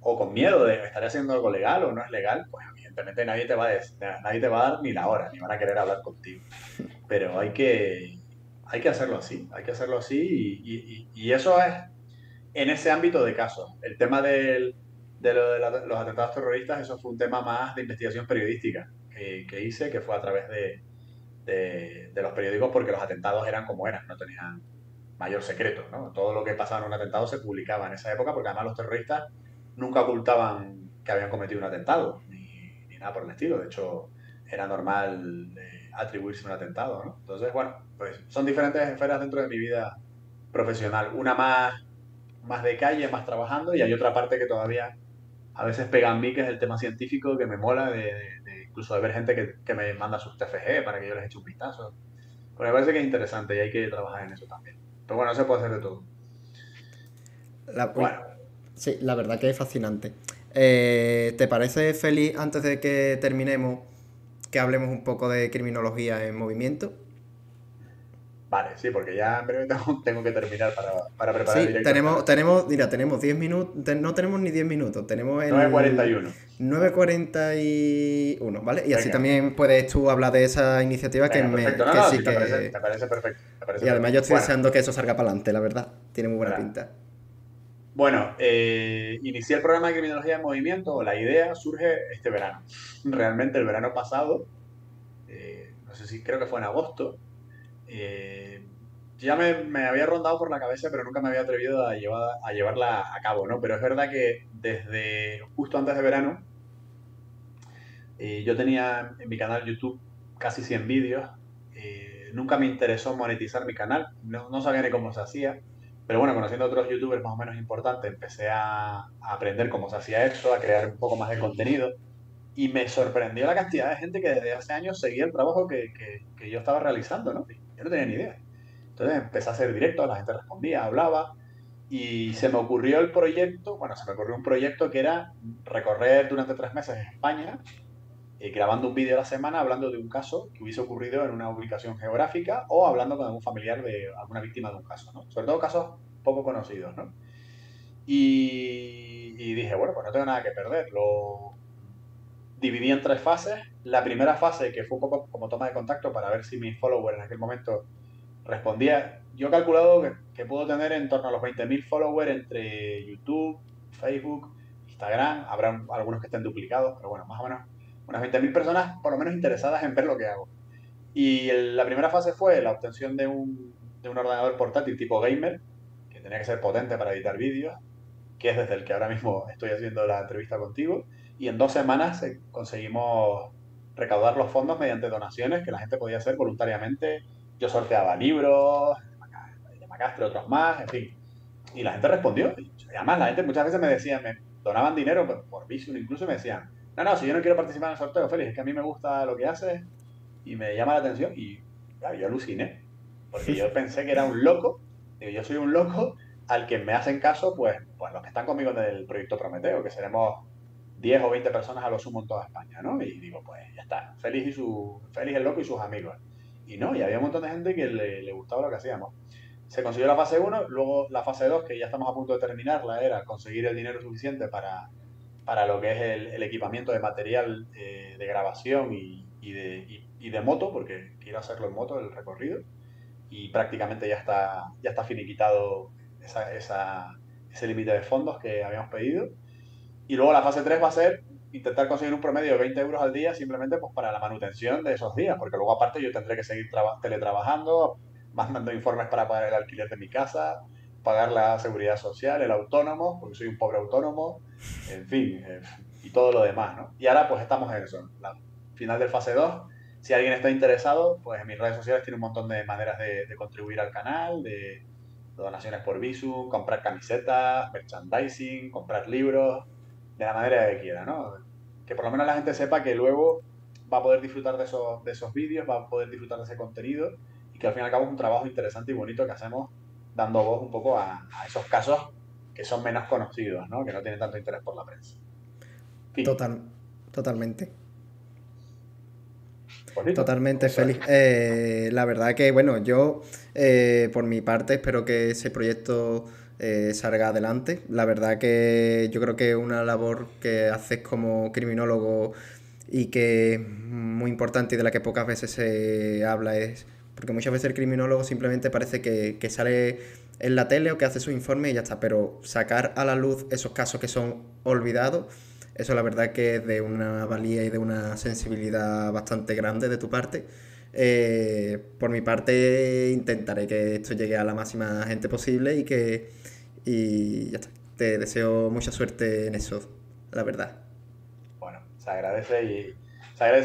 B: o con miedo de estar haciendo algo legal o no es legal, pues evidentemente nadie te va a dar ni la hora, ni van a querer hablar contigo. Pero hay que hacerlo así, hay que hacerlo así y eso es en ese ámbito de casos. El tema de los atentados terroristas, eso fue un tema más de investigación periodística que hice, que fue a través de los periódicos porque los atentados eran como eran, no tenían mayor secreto, ¿no? Todo lo que pasaba en un atentado se publicaba en esa época porque además los terroristas nunca ocultaban que habían cometido un atentado, ni nada por el estilo. De hecho, era normal atribuirse un atentado, ¿no? Entonces, bueno, pues son diferentes esferas dentro de mi vida profesional. Una más de calle, más trabajando, y hay otra parte que todavía a veces pega en mí, que es el tema científico, que me mola, incluso de ver gente que me manda sus TFG para que yo les eche un vistazo. Pero me parece que es interesante y hay que trabajar en eso también. Pero bueno, no se puede hacer de todo.
A: La, uy,
B: Bueno,
A: sí, la verdad que es fascinante. ¿Te parece, Félix, antes de que terminemos, que hablemos un poco de criminología en movimiento?
B: vale, sí, porque ya en breve tengo que terminar para preparar el
A: Sí,
B: directo al canal.
A: mira, tenemos 10 minutos, no tenemos ni 10 minutos, tenemos el
B: 9:41. Vale,
A: 9:41, ¿vale? Y así
B: venga,
A: también puedes tú hablar de esa iniciativa
B: venga, perfecto. No,
A: que
B: no,
A: sí
B: sí,
A: que...
B: me parece perfecto, me parece
A: Y además yo
B: perfecto.
A: estoy
B: Bueno,
A: deseando que eso salga para adelante, la verdad. Tiene muy buena
B: verá.
A: pinta.
B: Bueno, inicié el programa de criminología en movimiento. La idea surge este verano. Realmente el verano pasado, no sé si creo que fue en agosto, eh, ya me había rondado por la cabeza, pero nunca me había atrevido a llevarla a cabo, ¿no? Pero es verdad que desde justo antes de verano, yo tenía en mi canal YouTube casi 100 vídeos. Nunca me interesó monetizar mi canal, no sabía ni cómo se hacía. Pero bueno, conociendo a otros youtubers más o menos importantes, empecé a aprender cómo se hacía esto, a crear un poco más de contenido. Y me sorprendió la cantidad de gente que desde hace años seguía el trabajo que yo estaba realizando, ¿no? Yo no tenía ni idea. Entonces empecé a hacer directos, la gente respondía, hablaba. Y se me ocurrió el proyecto, bueno, se me ocurrió un proyecto que era recorrer durante 3 meses España grabando un vídeo a la semana hablando de un caso que hubiese ocurrido en una ubicación geográfica o hablando con algún familiar de alguna víctima de un caso, ¿no? Sobre todo casos poco conocidos, ¿no? Y dije, bueno, pues no tengo nada que perder. Lo dividí en 3 fases. La primera fase, que fue un poco como toma de contacto para ver si mis followers en aquel momento respondía. Yo he calculado que puedo tener en torno a los 20.000 followers entre YouTube, Facebook, Instagram. Habrá algunos que estén duplicados, pero bueno, más o menos unas 20.000 personas por lo menos interesadas en ver lo que hago. Y la primera fase fue la obtención de un ordenador portátil tipo gamer, que tenía que ser potente para editar vídeos, que es desde el que ahora mismo estoy haciendo la entrevista contigo. Y en 2 semanas conseguimos recaudar los fondos mediante donaciones que la gente podía hacer voluntariamente. Yo sorteaba libros, de Macastre, otros más, en fin. Y la gente respondió. Y además, la gente muchas veces me decía, me donaban dinero por Vision, incluso me decían, no, si yo no quiero participar en el sorteo, Félix, es que a mí me gusta lo que haces y me llama la atención. Y claro, yo aluciné, porque yo pensé que era un loco. Digo, yo soy un loco al que me hacen caso, pues los que están conmigo en el proyecto Prometeo, que seremos 10 o 20 personas a lo sumo en toda España, ¿no? Y digo, pues ya está, Félix el loco y sus amigos. Y no, y había un montón de gente que le gustaba lo que hacíamos. Se consiguió la fase uno, luego la fase 2 que ya estamos a punto de terminarla, era conseguir el dinero suficiente para lo que es el equipamiento de material de grabación y de moto, porque quiero hacerlo en moto, el recorrido, y prácticamente ya está finiquitado ese límite de fondos que habíamos pedido. Y luego la fase 3 va a ser intentar conseguir un promedio de 20 euros al día simplemente pues, para la manutención de esos días, porque luego aparte yo tendré que seguir teletrabajando, mandando informes para pagar el alquiler de mi casa, pagar la seguridad social, el autónomo, porque soy un pobre autónomo, en fin, y todo lo demás, ¿no? Y ahora pues estamos en eso, la final del fase 2. Si alguien está interesado, pues en mis redes sociales tiene un montón de maneras de contribuir al canal, de donaciones por Bizum, comprar camisetas, merchandising, comprar libros, de la manera que quiera, ¿no? Que por lo menos la gente sepa que luego va a poder disfrutar de esos vídeos, va a poder disfrutar de ese contenido y que al fin y al cabo es un trabajo interesante y bonito que hacemos dando voz un poco a esos casos que son menos conocidos, ¿no? Que no tienen tanto interés por la prensa. En fin,
A: Total, totalmente.
B: bonito.
A: Totalmente
B: Eso es.
A: feliz. La verdad que, bueno, yo por mi parte espero que ese proyecto salga adelante. La verdad que yo creo que una labor que haces como criminólogo y que es muy importante y de la que pocas veces se habla es, porque muchas veces el criminólogo simplemente parece que sale en la tele o que hace su informe y ya está, pero sacar a la luz esos casos que son olvidados, eso la verdad que es de una valía y de una sensibilidad bastante grande de tu parte. Por mi parte intentaré que esto llegue a la máxima gente posible y ya está. Te deseo mucha suerte en eso, la verdad.
B: Bueno, se agradece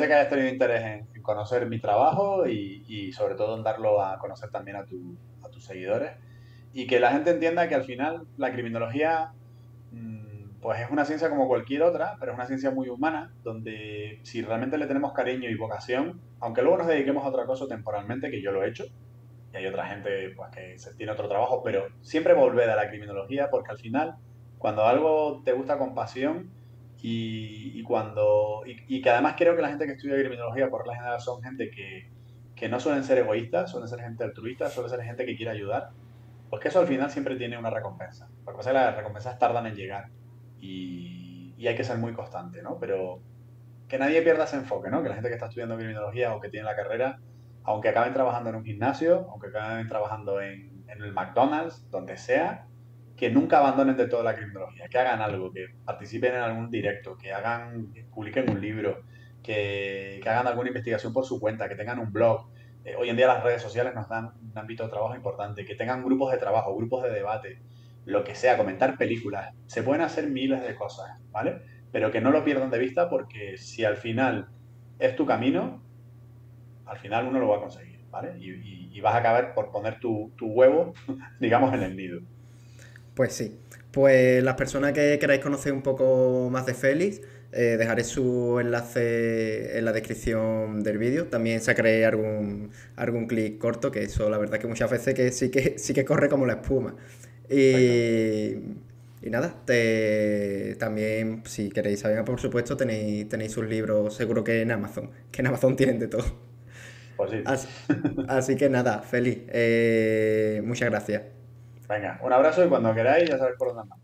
B: que hayas tenido interés en conocer mi trabajo y sobre todo en darlo a conocer también a tus seguidores y que la gente entienda que al final la criminología pues es una ciencia como cualquier otra, pero es una ciencia muy humana, donde si realmente le tenemos cariño y vocación, aunque luego nos dediquemos a otra cosa temporalmente, que yo lo he hecho, y hay otra gente pues, que tiene otro trabajo, pero siempre volver a la criminología, porque al final, cuando algo te gusta con pasión y que además creo que la gente que estudia criminología por la general son gente que no suelen ser egoístas, suelen ser gente altruista, suelen ser gente que quiere ayudar, pues que eso al final siempre tiene una recompensa. Lo que pasa es que las recompensas tardan en llegar y hay que ser muy constante, ¿no? Pero que nadie pierda ese enfoque, ¿no? Que la gente que está estudiando criminología o que tiene la carrera, aunque acaben trabajando en un gimnasio, aunque acaben trabajando en el McDonald's, donde sea, que nunca abandonen de todo la criminología, que hagan algo, que participen en algún directo, que publiquen un libro, que hagan alguna investigación por su cuenta, que tengan un blog. Hoy en día las redes sociales nos dan un ámbito de trabajo importante, que tengan grupos de trabajo, grupos de debate, lo que sea, comentar películas. Se pueden hacer miles de cosas, ¿vale? Pero que no lo pierdan de vista porque si al final es tu camino, al final uno lo va a conseguir, ¿vale? Y vas a acabar por poner tu huevo, digamos, en el nido.
A: Pues sí. Pues las personas que queráis conocer un poco más de Félix, dejaré su enlace en la descripción del vídeo. También sacaré algún clic corto, que eso la verdad que muchas veces que sí que corre como la espuma.
B: Perfecto.
A: Y, y nada, también si queréis saber, por supuesto, tenéis sus libros seguro que en Amazon tienen de todo.
B: Pues sí.
A: Así, así que nada, Félix, muchas gracias.
B: Venga, un abrazo y cuando queráis ya sabéis por dónde andamos.